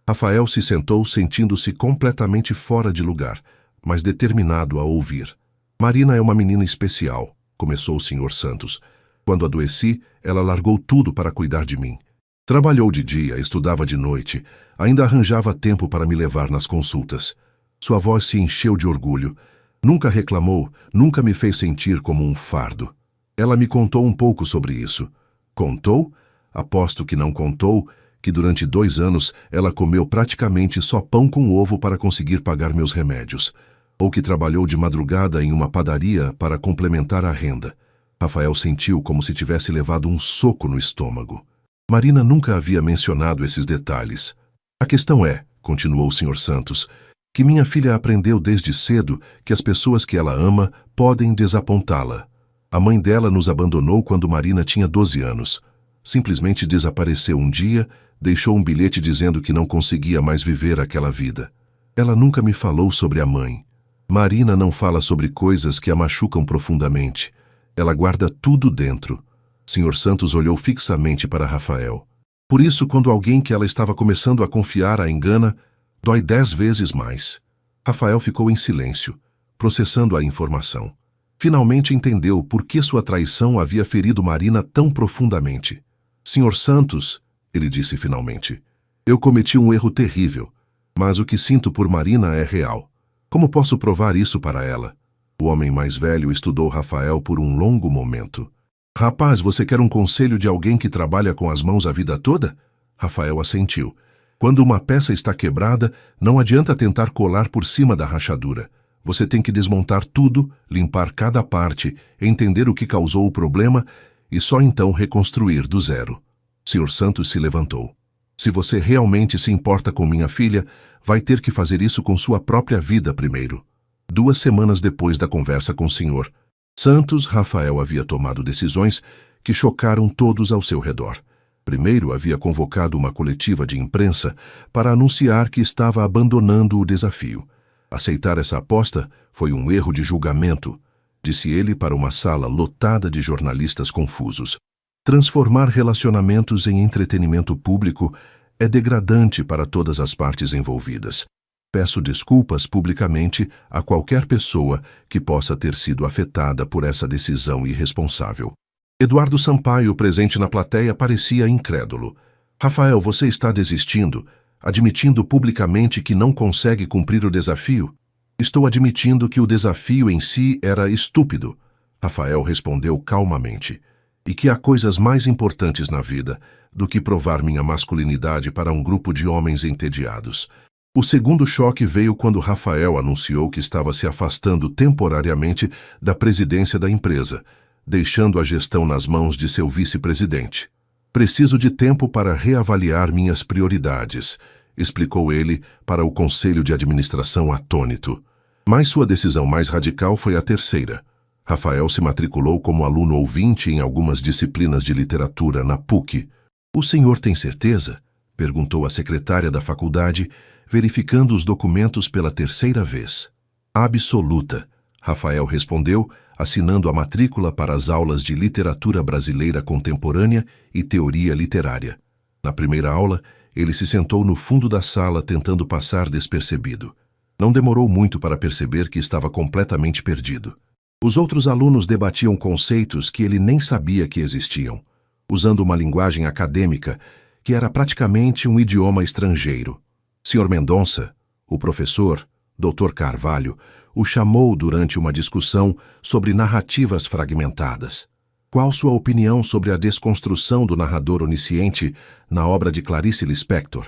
Rafael se sentou sentindo-se completamente fora de lugar, mas determinado a ouvir. "Marina é uma menina especial", começou o Sr. Santos. "Quando adoeci, ela largou tudo para cuidar de mim. Trabalhou de dia, estudava de noite, ainda arranjava tempo para me levar nas consultas. Sua voz se encheu de orgulho. Nunca reclamou, nunca me fez sentir como um fardo. Ela me contou um pouco sobre isso." "Contou? Aposto que não contou que durante 2 anos ela comeu praticamente só pão com ovo para conseguir pagar meus remédios, ou que trabalhou de madrugada em uma padaria para complementar a renda." Rafael sentiu como se tivesse levado um soco no estômago. Marina nunca havia mencionado esses detalhes. "A questão é", continuou o Sr. Santos, "que minha filha aprendeu desde cedo que as pessoas que ela ama podem desapontá-la. A mãe dela nos abandonou quando Marina tinha 12 anos. Simplesmente desapareceu um dia, deixou um bilhete dizendo que não conseguia mais viver aquela vida. Ela nunca me falou sobre a mãe. Marina não fala sobre coisas que a machucam profundamente. Ela guarda tudo dentro." Sr. Santos olhou fixamente para Rafael. "Por isso, quando alguém que ela estava começando a confiar a engana, dói 10 vezes mais." Rafael ficou em silêncio, processando a informação. Finalmente entendeu por que sua traição havia ferido Marina tão profundamente. "Sr. Santos", ele disse finalmente, "eu cometi um erro terrível, mas o que sinto por Marina é real. Como posso provar isso para ela?" O homem mais velho estudou Rafael por um longo momento. "Rapaz, você quer um conselho de alguém que trabalha com as mãos a vida toda?" Rafael assentiu. "Quando uma peça está quebrada, não adianta tentar colar por cima da rachadura. Você tem que desmontar tudo, limpar cada parte, entender o que causou o problema e só então reconstruir do zero." Sr. Santos se levantou. "Se você realmente se importa com minha filha, vai ter que fazer isso com sua própria vida primeiro." 2 semanas depois da conversa com o Sr. Santos, Rafael havia tomado decisões que chocaram todos ao seu redor. Primeiro, havia convocado uma coletiva de imprensa para anunciar que estava abandonando o desafio. Aceitar essa aposta foi um erro de julgamento, disse ele para uma sala lotada de jornalistas confusos. Transformar relacionamentos em entretenimento público é degradante para todas as partes envolvidas. Peço desculpas publicamente a qualquer pessoa que possa ter sido afetada por essa decisão irresponsável." Eduardo Sampaio, presente na plateia, parecia incrédulo. "Rafael, você está desistindo?" admitindo publicamente que não consegue cumprir o desafio? Estou admitindo que o desafio em si era estúpido, Rafael respondeu calmamente, e que há coisas mais importantes na vida do que provar minha masculinidade para um grupo de homens entediados. O segundo choque veio quando Rafael anunciou que estava se afastando temporariamente da presidência da empresa, deixando a gestão nas mãos de seu vice-presidente. Preciso de tempo para reavaliar minhas prioridades, explicou ele para o conselho de administração atônito. Mas sua decisão mais radical foi a terceira. Rafael se matriculou como aluno ouvinte em algumas disciplinas de literatura na PUC. O senhor tem certeza? Perguntou a secretária da faculdade, verificando os documentos pela terceira vez. Absoluta, Rafael respondeu, assinando a matrícula para as aulas de literatura brasileira contemporânea e teoria literária. Na primeira aula, ele se sentou no fundo da sala tentando passar despercebido. Não demorou muito para perceber que estava completamente perdido. Os outros alunos debatiam conceitos que ele nem sabia que existiam, usando uma linguagem acadêmica que era praticamente um idioma estrangeiro. Sr. Mendonça, o professor, Dr. Carvalho, o chamou durante uma discussão sobre narrativas fragmentadas. Qual sua opinião sobre a desconstrução do narrador onisciente na obra de Clarice Lispector?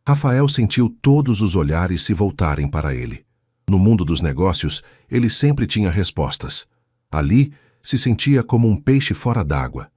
Rafael sentiu todos os olhares se voltarem para ele. No mundo dos negócios, ele sempre tinha respostas. Ali, se sentia como um peixe fora d'água.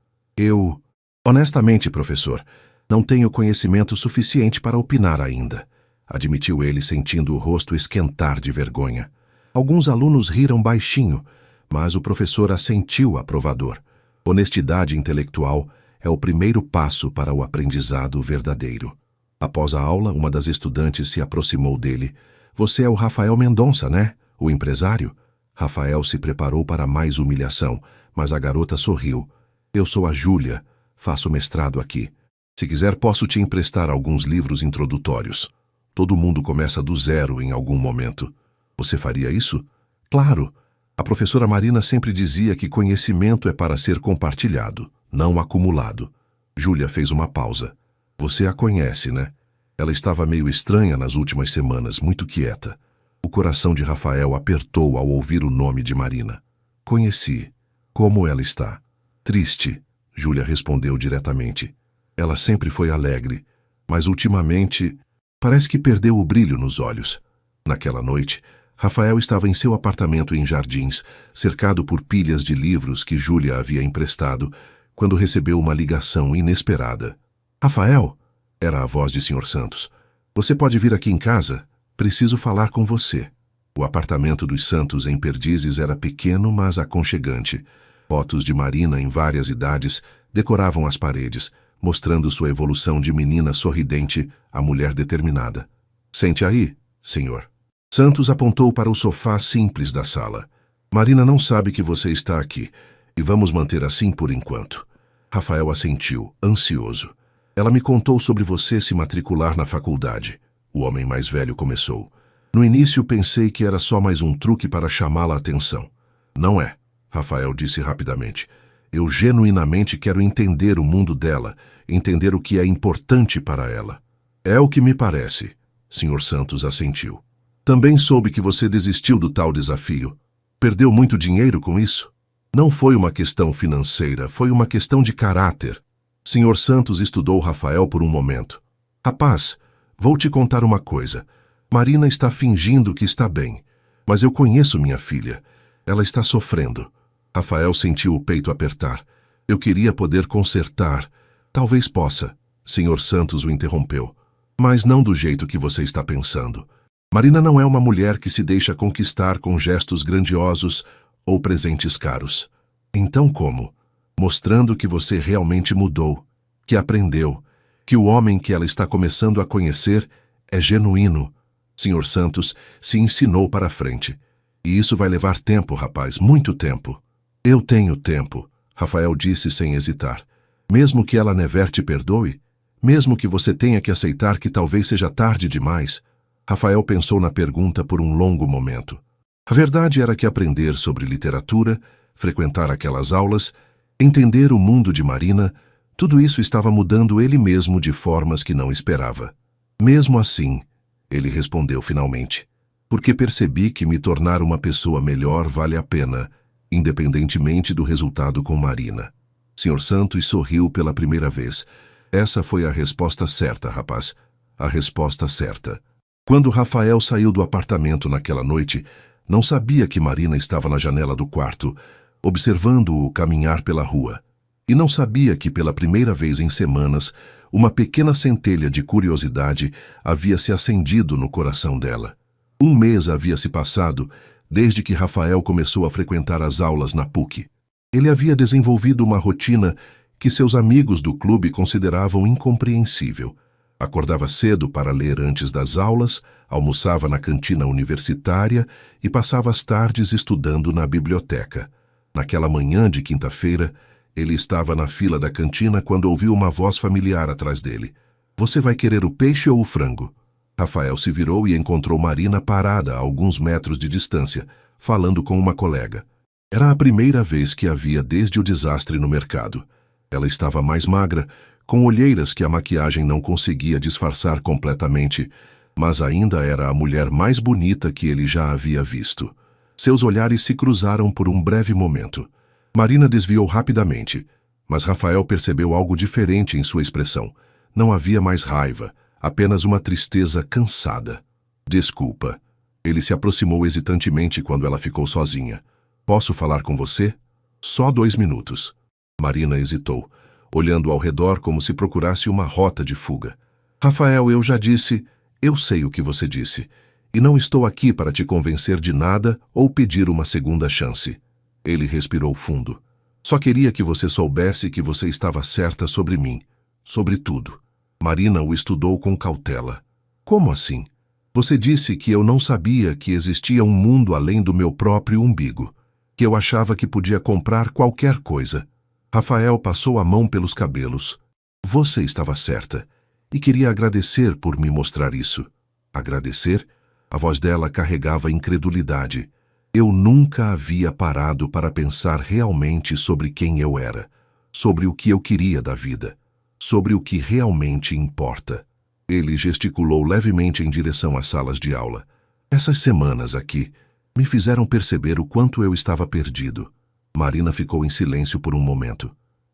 Honestamente, professor, não tenho conhecimento suficiente para opinar ainda, admitiu ele, sentindo o rosto esquentar de vergonha. Alguns alunos riram baixinho, mas o professor assentiu aprovador. Honestidade intelectual é o primeiro passo para o aprendizado verdadeiro. Após a aula, uma das estudantes se aproximou dele. Você é o Rafael Mendonça, né? O empresário? Rafael se preparou para mais humilhação, mas a garota sorriu. Eu sou a Júlia, faço mestrado aqui. Se quiser, posso te emprestar alguns livros introdutórios. Todo mundo começa do zero em algum momento. Você faria isso? Claro. A professora Marina sempre dizia que conhecimento é para ser compartilhado, não acumulado. Júlia fez uma pausa. Você a conhece, né? Ela estava meio estranha nas últimas semanas, muito quieta. O coração de Rafael apertou ao ouvir o nome de Marina. Conheci. Como ela está? Triste, Júlia respondeu diretamente. Ela sempre foi alegre, mas ultimamente parece que perdeu o brilho nos olhos. Naquela noite, Rafael estava em seu apartamento em Jardins, cercado por pilhas de livros que Júlia havia emprestado, quando recebeu uma ligação inesperada. Rafael, era a voz de Sr. Santos. Você pode vir aqui em casa? Preciso falar com você. O apartamento dos Santos em Perdizes era pequeno, mas aconchegante. Fotos de Marina em várias idades decoravam as paredes, mostrando sua evolução de menina sorridente a mulher determinada. Sente aí, senhor. Santos apontou para o sofá simples da sala. Marina não sabe que você está aqui, e vamos manter assim por enquanto. Rafael assentiu, ansioso. Ela me contou sobre você se matricular na faculdade. O homem mais velho começou. No início pensei que era só mais um truque para chamá-la a atenção. Não é, Rafael disse rapidamente. Eu genuinamente quero entender o mundo dela, entender o que é importante para ela. É o que me parece, Sr. Santos assentiu. Também soube que você desistiu do tal desafio. Perdeu muito dinheiro com isso? Não foi uma questão financeira, foi uma questão de caráter. Sr. Santos estudou Rafael por um momento. Rapaz, vou te contar uma coisa. Marina está fingindo que está bem, mas eu conheço minha filha. Ela está sofrendo. Rafael sentiu o peito apertar. Eu queria poder consertar. Talvez possa. Sr. Santos o interrompeu. Mas não do jeito que você está pensando. Marina não é uma mulher que se deixa conquistar com gestos grandiosos ou presentes caros. Então como? Mostrando que você realmente mudou, que aprendeu, que o homem que ela está começando a conhecer é genuíno. Sr. Santos se ensinou para a frente. E isso vai levar tempo, rapaz, muito tempo. Eu tenho tempo, Rafael disse sem hesitar. Mesmo que ela never te perdoe, mesmo que você tenha que aceitar que talvez seja tarde demais. Rafael pensou na pergunta por um longo momento. A verdade era que aprender sobre literatura, frequentar aquelas aulas, entender o mundo de Marina, tudo isso estava mudando ele mesmo de formas que não esperava. Mesmo assim, ele respondeu finalmente, porque percebi que me tornar uma pessoa melhor vale a pena, independentemente do resultado com Marina. Sr. Santos sorriu pela primeira vez. Essa foi a resposta certa, rapaz. A resposta certa. Quando Rafael saiu do apartamento naquela noite, não sabia que Marina estava na janela do quarto, observando-o caminhar pela rua. E não sabia que, pela primeira vez em semanas, uma pequena centelha de curiosidade havia se acendido no coração dela. Um mês havia se passado desde que Rafael começou a frequentar as aulas na PUC. Ele havia desenvolvido uma rotina que seus amigos do clube consideravam incompreensível. Acordava cedo para ler antes das aulas, almoçava na cantina universitária e passava as tardes estudando na biblioteca. Naquela manhã de quinta-feira, ele estava na fila da cantina quando ouviu uma voz familiar atrás dele. Você vai querer o peixe ou o frango? Rafael se virou e encontrou Marina parada a alguns metros de distância, falando com uma colega. Era a primeira vez que a via desde o desastre no mercado. Ela estava mais magra, com olheiras que a maquiagem não conseguia disfarçar completamente, mas ainda era a mulher mais bonita que ele já havia visto. Seus olhares se cruzaram por um breve momento. Marina desviou rapidamente, mas Rafael percebeu algo diferente em sua expressão. Não havia mais raiva, apenas uma tristeza cansada. Desculpa. Ele se aproximou hesitantemente quando ela ficou sozinha. Posso falar com você? Só 2 minutos. Marina hesitou, olhando ao redor como se procurasse uma rota de fuga. Rafael, eu já disse, eu sei o que você disse, e não estou aqui para te convencer de nada ou pedir uma segunda chance. Ele respirou fundo. Só queria que você soubesse que você estava certa sobre mim, sobre tudo. Marina o estudou com cautela. Como assim? Você disse que eu não sabia que existia um mundo além do meu próprio umbigo, que eu achava que podia comprar qualquer coisa. Rafael passou a mão pelos cabelos. Você estava certa, e queria agradecer por me mostrar isso. Agradecer? A voz dela carregava incredulidade. Eu nunca havia parado para pensar realmente sobre quem eu era, sobre o que eu queria da vida, sobre o que realmente importa. Ele gesticulou levemente em direção às salas de aula. Essas semanas aqui me fizeram perceber o quanto eu estava perdido. Marina ficou em silêncio por um momento.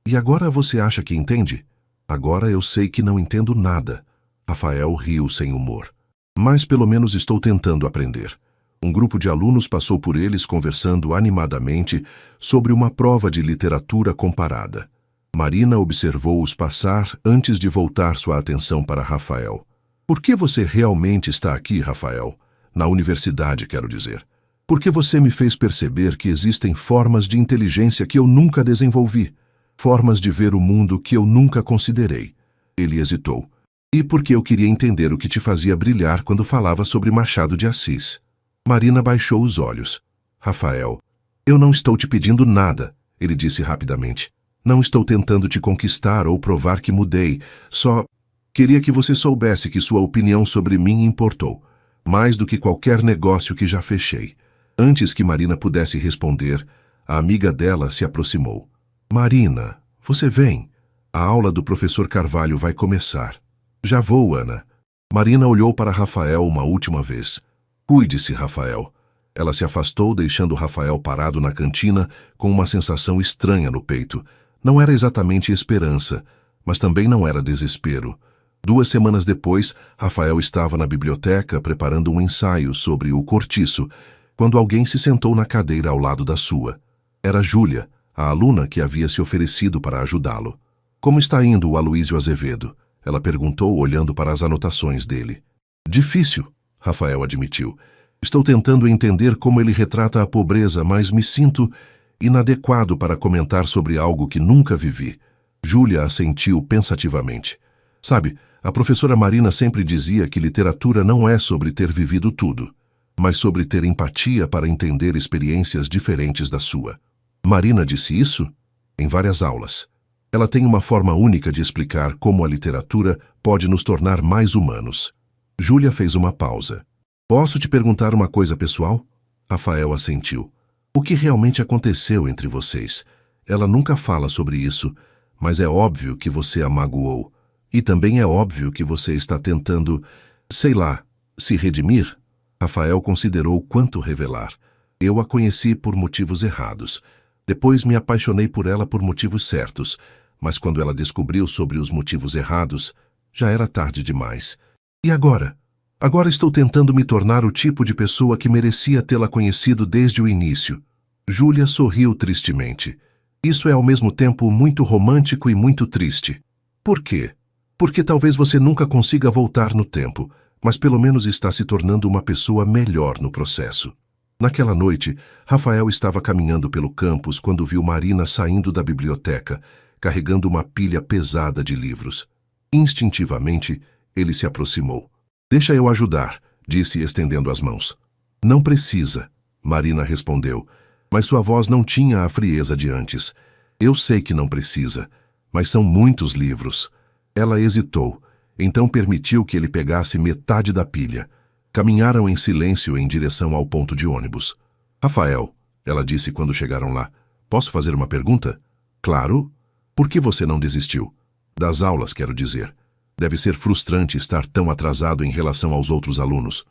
E agora você acha que entende? Agora eu sei que não entendo nada. Rafael riu sem humor. Mas pelo menos estou tentando aprender. Um grupo de alunos passou por eles conversando animadamente sobre uma prova de literatura comparada. Marina observou-os passar antes de voltar sua atenção para Rafael. Por que você realmente está aqui, Rafael? Na universidade, quero dizer. Porque você me fez perceber que existem formas de inteligência que eu nunca desenvolvi, formas de ver o mundo que eu nunca considerei. Ele hesitou. E porque eu queria entender o que te fazia brilhar quando falava sobre Machado de Assis. Marina baixou os olhos. Rafael, eu não estou te pedindo nada, ele disse rapidamente. Não estou tentando te conquistar ou provar que mudei, só queria que você soubesse que sua opinião sobre mim importou, mais do que qualquer negócio que já fechei. Antes que Marina pudesse responder, a amiga dela se aproximou. Marina, você vem. A aula do professor Carvalho vai começar. Já vou, Ana. Marina olhou para Rafael uma última vez. Cuide-se, Rafael. Ela se afastou, deixando Rafael parado na cantina com uma sensação estranha no peito. Não era exatamente esperança, mas também não era desespero. 2 semanas depois, Rafael estava na biblioteca preparando um ensaio sobre o cortiço, quando alguém se sentou na cadeira ao lado da sua. Era Júlia, a aluna que havia se oferecido para ajudá-lo. Como está indo o Aloísio Azevedo? Ela perguntou, olhando para as anotações dele. Difícil, Rafael admitiu. Estou tentando entender como ele retrata a pobreza, mas me sinto inadequado para comentar sobre algo que nunca vivi. Júlia assentiu pensativamente. Sabe, a professora Marina sempre dizia que literatura não é sobre ter vivido tudo, mas sobre ter empatia para entender experiências diferentes da sua. Marina disse isso em várias aulas. Ela tem uma forma única de explicar como a literatura pode nos tornar mais humanos. Júlia fez uma pausa. Posso te perguntar uma coisa pessoal? Rafael assentiu. O que realmente aconteceu entre vocês? Ela nunca fala sobre isso, mas é óbvio que você a magoou. E também é óbvio que você está tentando, sei lá, se redimir. Rafael considerou quanto revelar. Eu a conheci por motivos errados. Depois me apaixonei por ela por motivos certos, mas quando ela descobriu sobre os motivos errados, já era tarde demais. E agora? Agora estou tentando me tornar o tipo de pessoa que merecia tê-la conhecido desde o início. Júlia sorriu tristemente. Isso é ao mesmo tempo muito romântico e muito triste. Por quê? Porque talvez você nunca consiga voltar no tempo, mas pelo menos está se tornando uma pessoa melhor no processo. Naquela noite, Rafael estava caminhando pelo campus quando viu Marina saindo da biblioteca, carregando uma pilha pesada de livros. Instintivamente, ele se aproximou. "Deixa eu ajudar", disse estendendo as mãos. "Não precisa", Marina respondeu, mas sua voz não tinha a frieza de antes. "Eu sei que não precisa, mas são muitos livros." Ela hesitou, então permitiu que ele pegasse metade da pilha. Caminharam em silêncio em direção ao ponto de ônibus. "Rafael", ela disse quando chegaram lá, "posso fazer uma pergunta?" "Claro. Por que você não desistiu?" "Das aulas, quero dizer. Deve ser frustrante estar tão atrasado em relação aos outros alunos."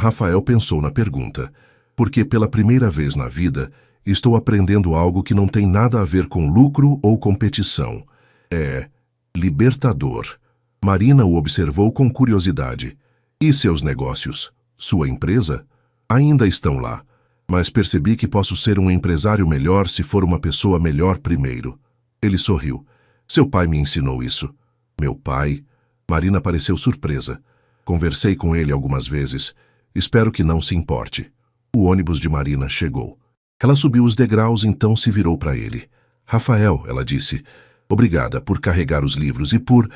Rafael pensou na pergunta. "Porque pela primeira vez na vida, estou aprendendo algo que não tem nada a ver com lucro ou competição. É libertador." Marina o observou com curiosidade. "E seus negócios? Sua empresa?" "Ainda estão lá, mas percebi que posso ser um empresário melhor se for uma pessoa melhor primeiro." Ele sorriu. "Seu pai me ensinou isso." "Meu pai?" Marina pareceu surpresa. "Conversei com ele algumas vezes. Espero que não se importe." O ônibus de Marina chegou. Ela subiu os degraus, então se virou para ele. "Rafael", ela disse, "obrigada por carregar os livros e por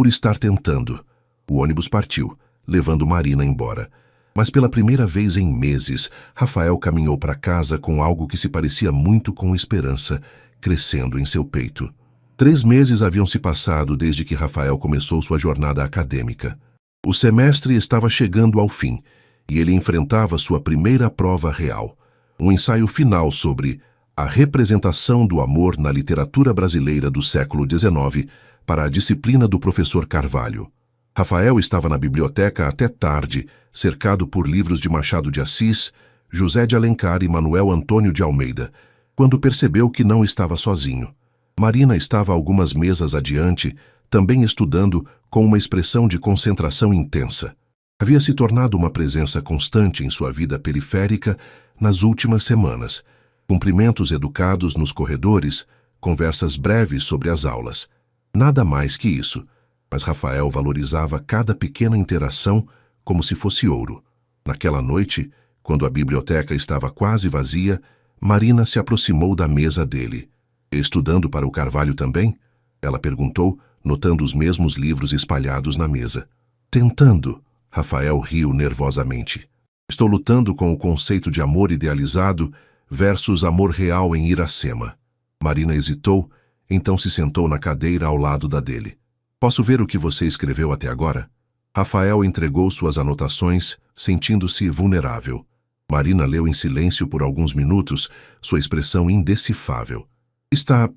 estar tentando." O ônibus partiu, levando Marina embora. Mas pela primeira vez em meses, Rafael caminhou para casa com algo que se parecia muito com esperança, crescendo em seu peito. 3 meses haviam se passado desde que Rafael começou sua jornada acadêmica. O semestre estava chegando ao fim, e ele enfrentava sua primeira prova real, um ensaio final sobre a representação do amor na literatura brasileira do século XIX para a disciplina do professor Carvalho. Rafael estava na biblioteca até tarde, cercado por livros de Machado de Assis, José de Alencar e Manuel Antônio de Almeida, quando percebeu que não estava sozinho. Marina estava algumas mesas adiante, também estudando com uma expressão de concentração intensa. Havia se tornado uma presença constante em sua vida periférica nas últimas semanas. Cumprimentos educados nos corredores, conversas breves sobre as aulas. Nada mais que isso, mas Rafael valorizava cada pequena interação como se fosse ouro. Naquela noite, quando a biblioteca estava quase vazia, Marina se aproximou da mesa dele. "Estudando para o Carvalho também?" ela perguntou, notando os mesmos livros espalhados na mesa. "Tentando." Rafael riu nervosamente. "Estou lutando com o conceito de amor idealizado versus amor real em Iracema." Marina hesitou, então se sentou na cadeira ao lado da dele. "Posso ver o que você escreveu até agora?" Rafael entregou suas anotações, sentindo-se vulnerável. Marina leu em silêncio por alguns minutos, sua expressão indecifável. "Está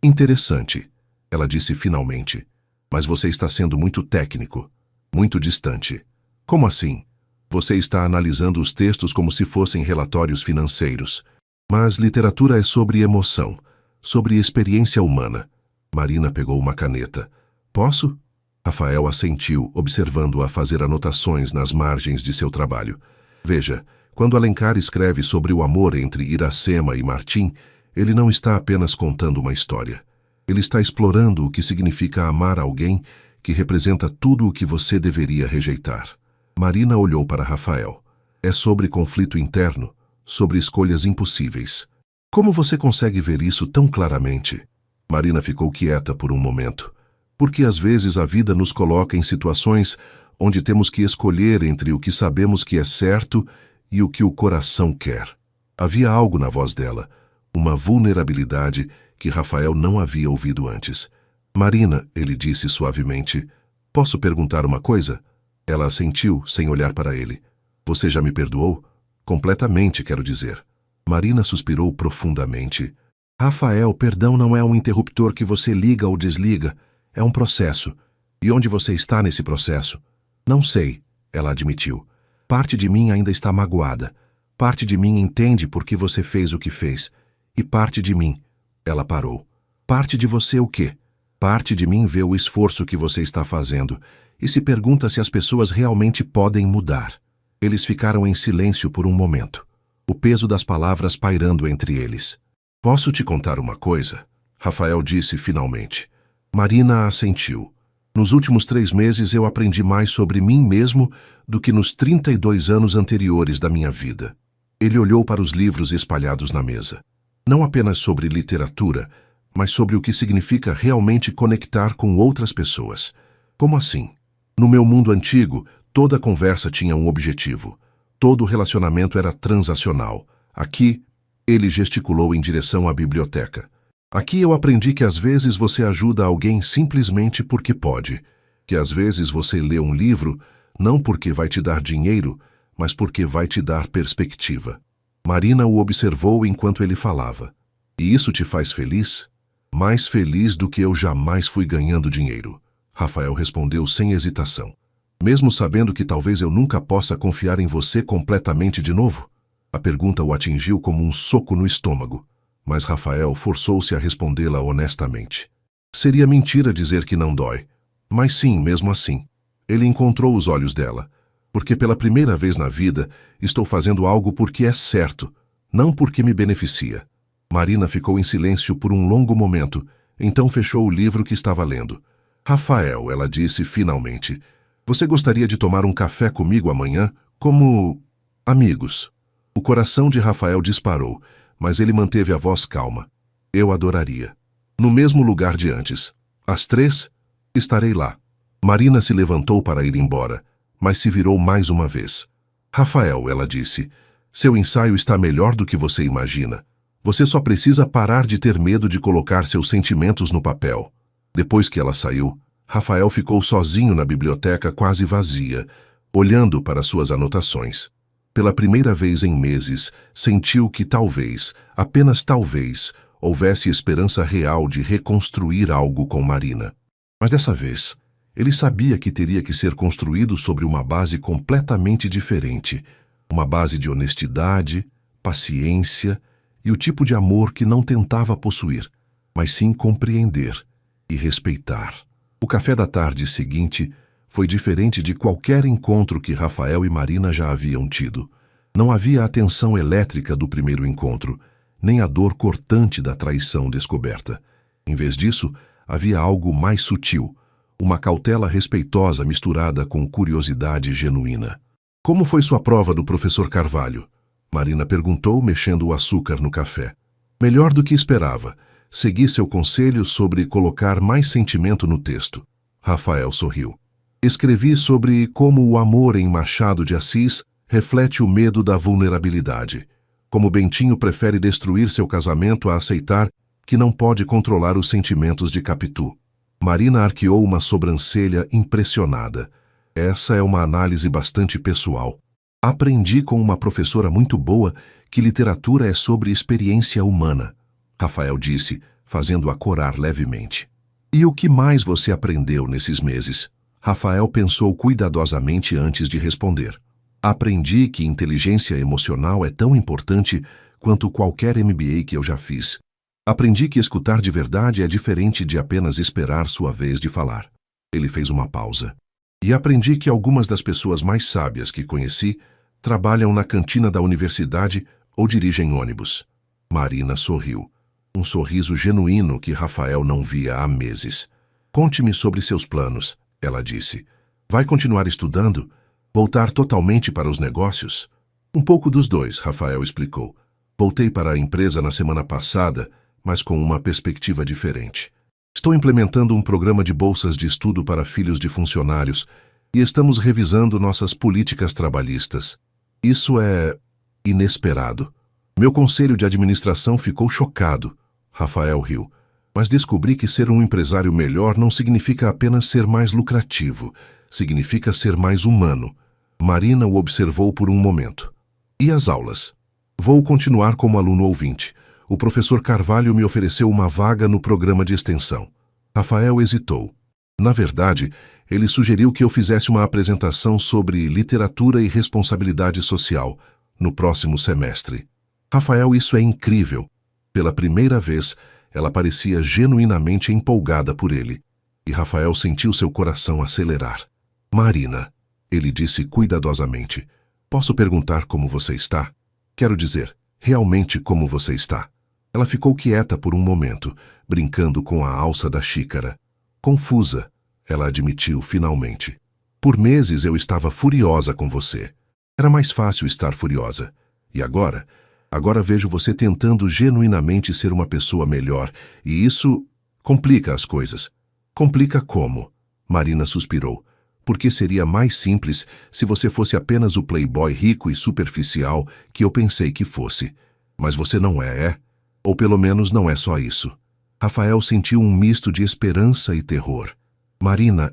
interessante", ela disse finalmente. "Mas você está sendo muito técnico, muito distante." "Como assim?" "Você está analisando os textos como se fossem relatórios financeiros. Mas literatura é sobre emoção, sobre experiência humana." Marina pegou uma caneta. "Posso?" Rafael assentiu, observando-a fazer anotações nas margens de seu trabalho. "Veja, quando Alencar escreve sobre o amor entre Iracema e Martim, ele não está apenas contando uma história. Ele está explorando o que significa amar alguém que representa tudo o que você deveria rejeitar." Marina olhou para Rafael. "É sobre conflito interno, sobre escolhas impossíveis." "Como você consegue ver isso tão claramente?" Marina ficou quieta por um momento. "Porque às vezes a vida nos coloca em situações onde temos que escolher entre o que sabemos que é certo e o que o coração quer." Havia algo na voz dela, uma vulnerabilidade que Rafael não havia ouvido antes. "Marina", ele disse suavemente, "posso perguntar uma coisa?" Ela assentiu, sem olhar para ele. "Você já me perdoou?" "Completamente, quero dizer." Marina suspirou profundamente. "Rafael, perdão não é um interruptor que você liga ou desliga. É um processo. E onde você está nesse processo? Não sei, ela admitiu. Parte de mim ainda está magoada. Parte de mim entende por que você fez o que fez. E parte de mim... Ela parou. Parte de você o quê? Parte de mim vê o esforço que você está fazendo e se pergunta se as pessoas realmente podem mudar. Eles ficaram em silêncio por um momento, o peso das palavras pairando entre eles. Posso te contar uma coisa? Rafael disse finalmente. Marina assentiu. Nos últimos 3 meses eu aprendi mais sobre mim mesmo do que nos 32 anos anteriores da minha vida. Ele olhou para os livros espalhados na mesa. Não apenas sobre literatura, mas sobre o que significa realmente conectar com outras pessoas. Como assim? No meu mundo antigo, toda conversa tinha um objetivo. Todo relacionamento era transacional. Aqui, ele gesticulou em direção à biblioteca. Aqui eu aprendi que às vezes você ajuda alguém simplesmente porque pode. Que às vezes você lê um livro não porque vai te dar dinheiro, mas porque vai te dar perspectiva. Marina o observou enquanto ele falava. E isso te faz feliz? Mais feliz do que eu jamais fui ganhando dinheiro. Rafael respondeu sem hesitação. Mesmo sabendo que talvez eu nunca possa confiar em você completamente de novo? A pergunta o atingiu como um soco no estômago, mas Rafael forçou-se a respondê-la honestamente. Seria mentira dizer que não dói, mas sim, mesmo assim. Ele encontrou os olhos dela. Porque pela primeira vez na vida, estou fazendo algo porque é certo, não porque me beneficia. Marina ficou em silêncio por um longo momento, então fechou o livro que estava lendo. Rafael, ela disse finalmente, você gostaria de tomar um café comigo amanhã, como amigos? O coração de Rafael disparou, mas ele manteve a voz calma. Eu adoraria. No mesmo lugar de antes. Às 3, estarei lá. Marina se levantou para ir embora, mas se virou mais uma vez. Rafael, ela disse, seu ensaio está melhor do que você imagina. Você só precisa parar de ter medo de colocar seus sentimentos no papel. Depois que ela saiu, Rafael ficou sozinho na biblioteca quase vazia, olhando para suas anotações. Pela primeira vez em meses, sentiu que talvez, apenas talvez, houvesse esperança real de reconstruir algo com Marina. Mas dessa vez, ele sabia que teria que ser construído sobre uma base completamente diferente, uma base de honestidade, paciência e o tipo de amor que não tentava possuir, mas sim compreender e respeitar. O café da tarde seguinte foi diferente de qualquer encontro que Rafael e Marina já haviam tido. Não havia a tensão elétrica do primeiro encontro, nem a dor cortante da traição descoberta. Em vez disso, havia algo mais sutil, uma cautela respeitosa misturada com curiosidade genuína. Como foi sua prova do professor Carvalho? Marina perguntou, mexendo o açúcar no café. Melhor do que esperava. Segui seu conselho sobre colocar mais sentimento no texto. Rafael sorriu. Escrevi sobre como o amor em Machado de Assis reflete o medo da vulnerabilidade. Como Bentinho prefere destruir seu casamento a aceitar que não pode controlar os sentimentos de Capitu. Marina arqueou uma sobrancelha impressionada. Essa é uma análise bastante pessoal. Aprendi com uma professora muito boa que literatura é sobre experiência humana. Rafael disse, fazendo-a corar levemente. E o que mais você aprendeu nesses meses? Rafael pensou cuidadosamente antes de responder. Aprendi que inteligência emocional é tão importante quanto qualquer MBA que eu já fiz. Aprendi que escutar de verdade é diferente de apenas esperar sua vez de falar. Ele fez uma pausa. E aprendi que algumas das pessoas mais sábias que conheci trabalham na cantina da universidade ou dirigem ônibus. Marina sorriu. Um sorriso genuíno que Rafael não via há meses. Conte-me sobre seus planos, ela disse. Vai continuar estudando? Voltar totalmente para os negócios? Um pouco dos dois, Rafael explicou. Voltei para a empresa na semana passada, mas com uma perspectiva diferente. Estou implementando um programa de bolsas de estudo para filhos de funcionários e estamos revisando nossas políticas trabalhistas. Isso é inesperado. Meu conselho de administração ficou chocado. Rafael riu. Mas descobri que ser um empresário melhor não significa apenas ser mais lucrativo. Significa ser mais humano. Marina o observou por um momento. E as aulas? Vou continuar como aluno ouvinte. O professor Carvalho me ofereceu uma vaga no programa de extensão. Rafael hesitou. Na verdade, ele sugeriu que eu fizesse uma apresentação sobre literatura e responsabilidade social no próximo semestre. Rafael, isso é incrível. Pela primeira vez, ela parecia genuinamente empolgada por ele. E Rafael sentiu seu coração acelerar. Marina, ele disse cuidadosamente, posso perguntar como você está? Quero dizer, realmente como você está? Ela ficou quieta por um momento, brincando com a alça da xícara. Confusa, ela admitiu finalmente. Por meses eu estava furiosa com você. Era mais fácil estar furiosa. E agora? Agora vejo você tentando genuinamente ser uma pessoa melhor, e isso complica as coisas. Complica como? Marina suspirou. Porque seria mais simples se você fosse apenas o playboy rico e superficial que eu pensei que fosse. Mas você não é? Ou pelo menos não é só isso. Rafael sentiu um misto de esperança e terror. Marina,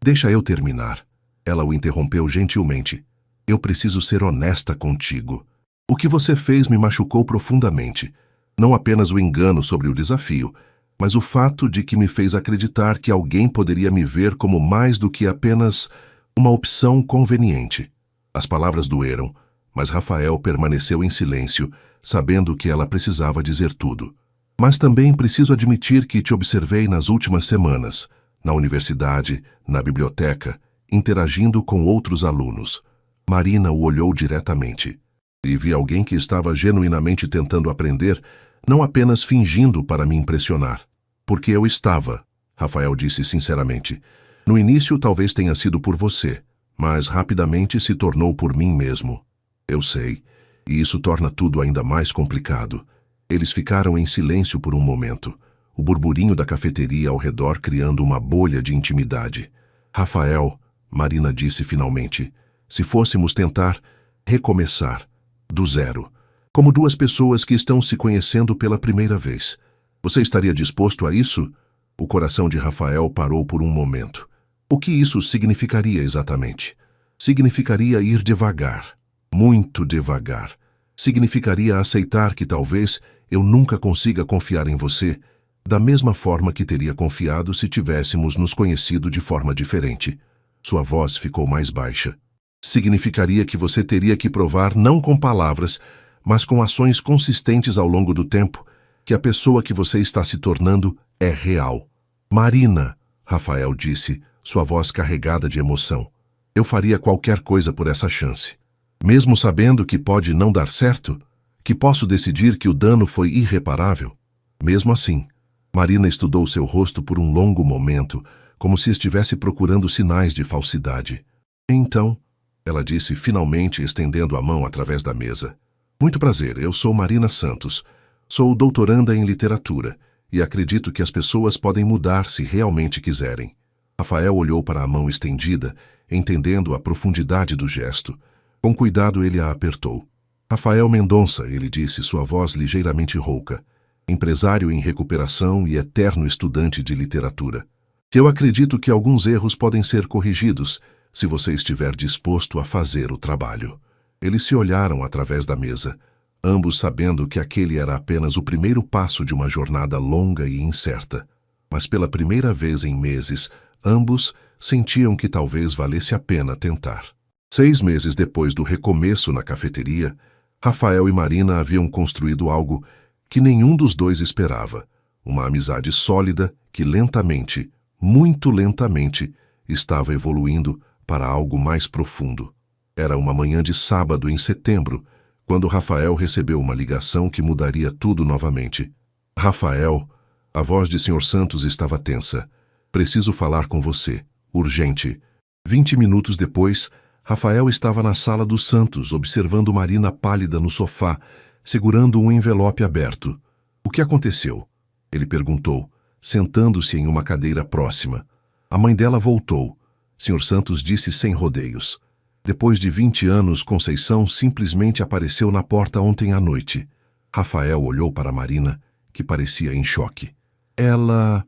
Deixa eu terminar. Ela o interrompeu gentilmente. Eu preciso ser honesta contigo. O que você fez me machucou profundamente. Não apenas o engano sobre o desafio, mas o fato de que me fez acreditar que alguém poderia me ver como mais do que apenas uma opção conveniente. As palavras doeram, mas Rafael permaneceu em silêncio, sabendo que ela precisava dizer tudo. Mas também preciso admitir que te observei nas últimas semanas, na universidade, na biblioteca, interagindo com outros alunos. Marina o olhou diretamente. E vi alguém que estava genuinamente tentando aprender, não apenas fingindo para me impressionar. Porque eu estava, Rafael disse sinceramente. No início talvez tenha sido por você, mas rapidamente se tornou por mim mesmo. Eu sei, e isso torna tudo ainda mais complicado. Eles ficaram em silêncio por um momento, o burburinho da cafeteria ao redor criando uma bolha de intimidade. Rafael, Marina disse finalmente, se fôssemos tentar recomeçar, do zero, como duas pessoas que estão se conhecendo pela primeira vez. Você estaria disposto a isso? O coração de Rafael parou por um momento. O que isso significaria exatamente? Significaria ir devagar, muito devagar. Significaria aceitar que talvez eu nunca consiga confiar em você, da mesma forma que teria confiado se tivéssemos nos conhecido de forma diferente. Sua voz ficou mais baixa. Significaria que você teria que provar não com palavras, mas com ações consistentes ao longo do tempo, que a pessoa que você está se tornando é real. Marina, Rafael disse, sua voz carregada de emoção. Eu faria qualquer coisa por essa chance. Mesmo sabendo que pode não dar certo, que posso decidir que o dano foi irreparável. Mesmo assim, Marina estudou seu rosto por um longo momento, como se estivesse procurando sinais de falsidade. Então, ela disse finalmente, estendendo a mão através da mesa. Muito prazer, eu sou Marina Santos. Sou doutoranda em literatura e acredito que as pessoas podem mudar se realmente quiserem. Rafael olhou para a mão estendida, entendendo a profundidade do gesto. Com cuidado ele a apertou. Rafael Mendonça, ele disse, sua voz ligeiramente rouca. Empresário em recuperação e eterno estudante de literatura. Eu acredito que alguns erros podem ser corrigidos se você estiver disposto a fazer o trabalho. Eles se olharam através da mesa, ambos sabendo que aquele era apenas o primeiro passo de uma jornada longa e incerta. Mas pela primeira vez em meses, ambos sentiam que talvez valesse a pena tentar. 6 meses depois do recomeço na cafeteria, Rafael e Marina haviam construído algo que nenhum dos dois esperava. Uma amizade sólida que lentamente, muito lentamente, estava evoluindo para algo mais profundo. Era uma manhã de sábado em setembro, quando Rafael recebeu uma ligação que mudaria tudo novamente. Rafael, a voz de Sr. Santos estava tensa. Preciso falar com você. Urgente. 20 minutos depois, Rafael estava na sala dos Santos, observando Marina pálida no sofá, segurando um envelope aberto. O que aconteceu? Ele perguntou, sentando-se em uma cadeira próxima. A mãe dela voltou. Sr. Santos disse sem rodeios. Depois de 20 anos, Conceição simplesmente apareceu na porta ontem à noite. Rafael olhou para Marina, que parecia em choque. Ela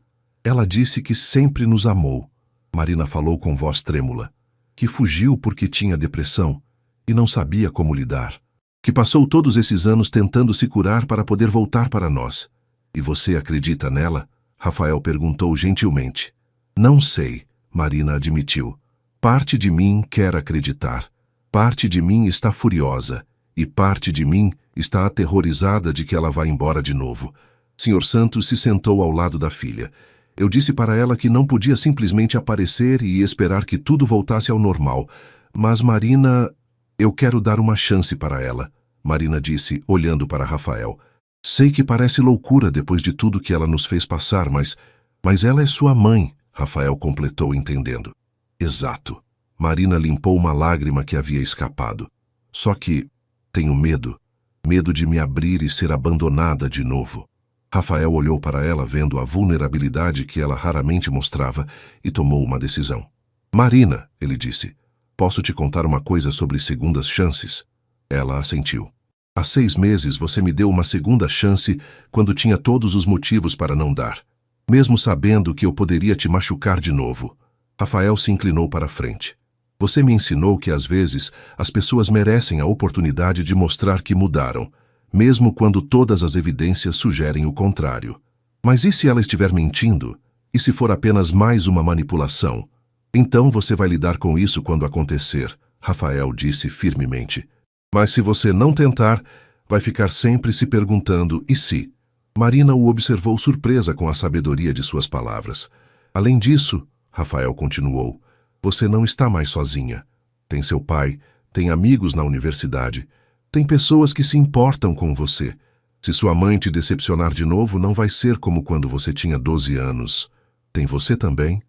disse que sempre nos amou. Marina falou com voz trêmula. Que fugiu porque tinha depressão e não sabia como lidar. Que passou todos esses anos tentando se curar para poder voltar para nós. E você acredita nela? Rafael perguntou gentilmente. Não sei, Marina admitiu. Parte de mim quer acreditar. Parte de mim está furiosa. E parte de mim está aterrorizada de que ela vá embora de novo. Sr. Santos se sentou ao lado da filha. Eu disse para ela que não podia simplesmente aparecer e esperar que tudo voltasse ao normal. Mas Marina... Eu quero dar uma chance para ela, Marina disse, olhando para Rafael. Sei que parece loucura depois de tudo que ela nos fez passar, mas ela é sua mãe, Rafael completou, entendendo. Exato. Marina limpou uma lágrima que havia escapado. Só que tenho medo. Medo de me abrir e ser abandonada de novo. Rafael olhou para ela, vendo a vulnerabilidade que ela raramente mostrava, e tomou uma decisão. Marina, ele disse, posso te contar uma coisa sobre segundas chances? Ela assentiu. Há 6 meses você me deu uma segunda chance quando tinha todos os motivos para não dar. Mesmo sabendo que eu poderia te machucar de novo. Rafael se inclinou para a frente. Você me ensinou que às vezes as pessoas merecem a oportunidade de mostrar que mudaram, mesmo quando todas as evidências sugerem o contrário. Mas e se ela estiver mentindo? E se for apenas mais uma manipulação? Então você vai lidar com isso quando acontecer, Rafael disse firmemente. Mas se você não tentar, vai ficar sempre se perguntando, e se? Marina o observou surpresa com a sabedoria de suas palavras. Além disso, Rafael continuou, você não está mais sozinha. Tem seu pai, tem amigos na universidade, tem pessoas que se importam com você. Se sua mãe te decepcionar de novo, não vai ser como quando você tinha 12 anos. Tem você também?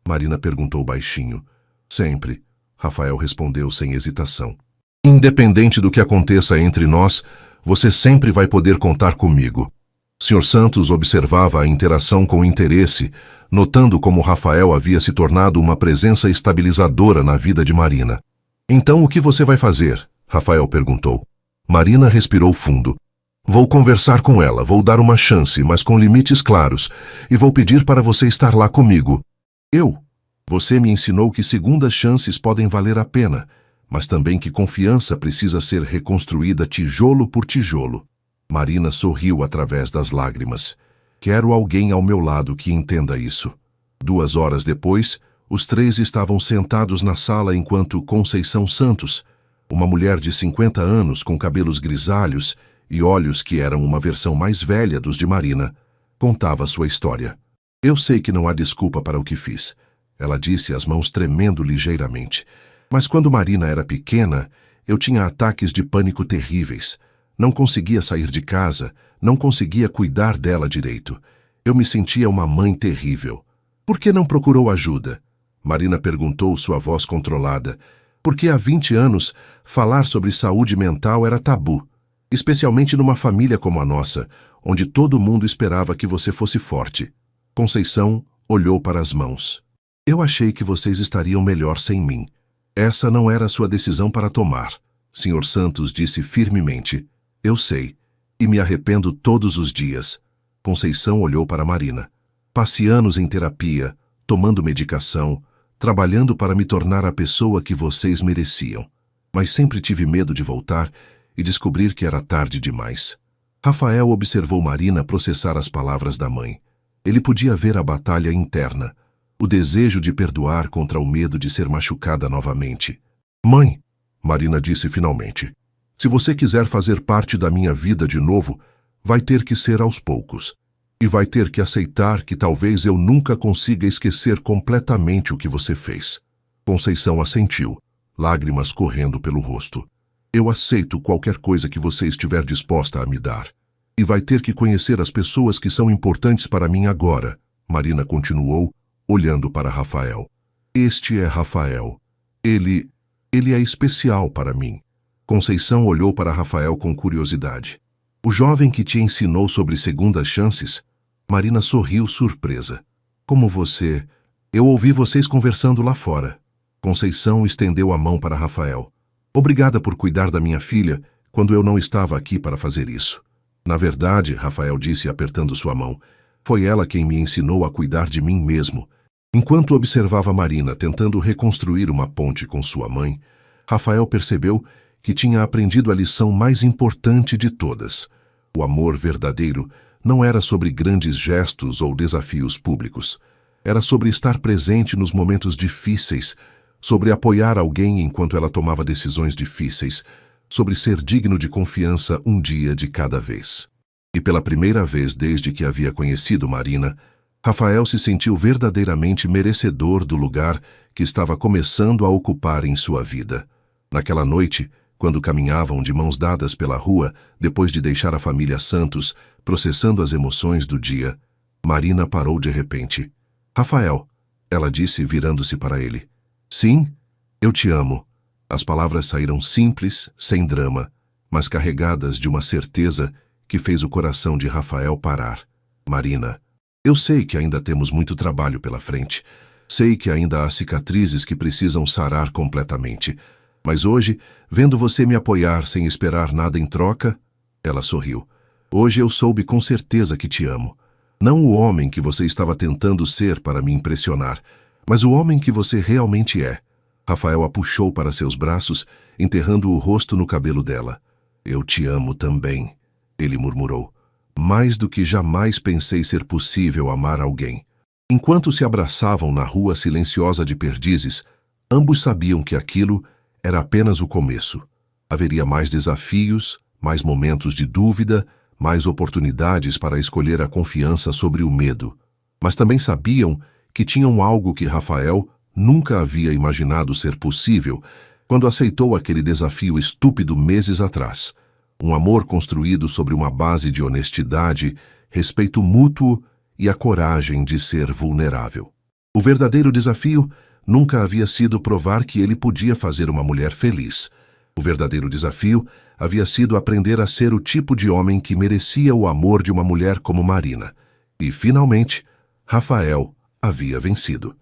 Marina perguntou baixinho. Sempre, Rafael respondeu sem hesitação. Independente do que aconteça entre nós, você sempre vai poder contar comigo. Sr. Santos observava a interação com interesse, notando como Rafael havia se tornado uma presença estabilizadora na vida de Marina. Então o que você vai fazer? Rafael perguntou. Marina respirou fundo. Vou conversar com ela, vou dar uma chance, mas com limites claros, e vou pedir para você estar lá comigo. Você me ensinou que segundas chances podem valer a pena, mas também que confiança precisa ser reconstruída tijolo por tijolo. Marina sorriu através das lágrimas. Quero alguém ao meu lado que entenda isso. 2 horas depois, os 3 estavam sentados na sala enquanto Conceição Santos, uma mulher de 50 anos com cabelos grisalhos e olhos que eram uma versão mais velha dos de Marina, contava sua história. Eu sei que não há desculpa para o que fiz, ela disse, as mãos tremendo ligeiramente. Mas quando Marina era pequena, eu tinha ataques de pânico terríveis. Não conseguia sair de casa, não conseguia cuidar dela direito. Eu me sentia uma mãe terrível. Por que não procurou ajuda? Marina perguntou, sua voz controlada. Porque há 20 anos, falar sobre saúde mental era tabu, especialmente numa família como a nossa, onde todo mundo esperava que você fosse forte. Conceição olhou para as mãos. Eu achei que vocês estariam melhor sem mim. Essa não era sua decisão para tomar. Sr. Santos disse firmemente. Eu sei, e me arrependo todos os dias. Conceição olhou para Marina. Passei anos em terapia, tomando medicação, trabalhando para me tornar a pessoa que vocês mereciam. Mas sempre tive medo de voltar e descobrir que era tarde demais. Rafael observou Marina processar as palavras da mãe. Ele podia ver a batalha interna, o desejo de perdoar contra o medo de ser machucada novamente. Mãe, Marina disse finalmente, se você quiser fazer parte da minha vida de novo, vai ter que ser aos poucos. E vai ter que aceitar que talvez eu nunca consiga esquecer completamente o que você fez. Conceição assentiu, lágrimas correndo pelo rosto. Eu aceito qualquer coisa que você estiver disposta a me dar. E vai ter que conhecer as pessoas que são importantes para mim agora, Marina continuou, olhando para Rafael. Este é Rafael. Ele é especial para mim. Conceição olhou para Rafael com curiosidade. O jovem que te ensinou sobre segundas chances? Marina sorriu surpresa. Como você... Eu ouvi vocês conversando lá fora. Conceição estendeu a mão para Rafael. Obrigada por cuidar da minha filha quando eu não estava aqui para fazer isso. Na verdade, Rafael disse apertando sua mão, foi ela quem me ensinou a cuidar de mim mesmo. Enquanto observava Marina tentando reconstruir uma ponte com sua mãe, Rafael percebeu que tinha aprendido a lição mais importante de todas. O amor verdadeiro não era sobre grandes gestos ou desafios públicos. Era sobre estar presente nos momentos difíceis, sobre apoiar alguém enquanto ela tomava decisões difíceis, sobre ser digno de confiança um dia de cada vez. E pela primeira vez desde que havia conhecido Marina, Rafael se sentiu verdadeiramente merecedor do lugar que estava começando a ocupar em sua vida. Naquela noite, quando caminhavam de mãos dadas pela rua, depois de deixar a família Santos, processando as emoções do dia, Marina parou de repente. "Rafael", ela disse virando-se para ele. "Sim, eu te amo." As palavras saíram simples, sem drama, mas carregadas de uma certeza que fez o coração de Rafael parar. "Marina, eu sei que ainda temos muito trabalho pela frente. Sei que ainda há cicatrizes que precisam sarar completamente. Mas hoje, vendo você me apoiar sem esperar nada em troca..." Ela sorriu. "Hoje eu soube com certeza que te amo. Não o homem que você estava tentando ser para me impressionar, mas o homem que você realmente é." Rafael a puxou para seus braços, enterrando o rosto no cabelo dela. "Eu te amo também", ele murmurou. "Mais do que jamais pensei ser possível amar alguém." Enquanto se abraçavam na rua silenciosa de Perdizes, ambos sabiam que aquilo era apenas o começo. Haveria mais desafios, mais momentos de dúvida, mais oportunidades para escolher a confiança sobre o medo. Mas também sabiam que tinham algo que Rafael nunca havia imaginado ser possível quando aceitou aquele desafio estúpido meses atrás. Um amor construído sobre uma base de honestidade, respeito mútuo e a coragem de ser vulnerável. O verdadeiro desafio nunca havia sido provar que ele podia fazer uma mulher feliz. O verdadeiro desafio havia sido aprender a ser o tipo de homem que merecia o amor de uma mulher como Marina. E, finalmente, Rafael havia vencido.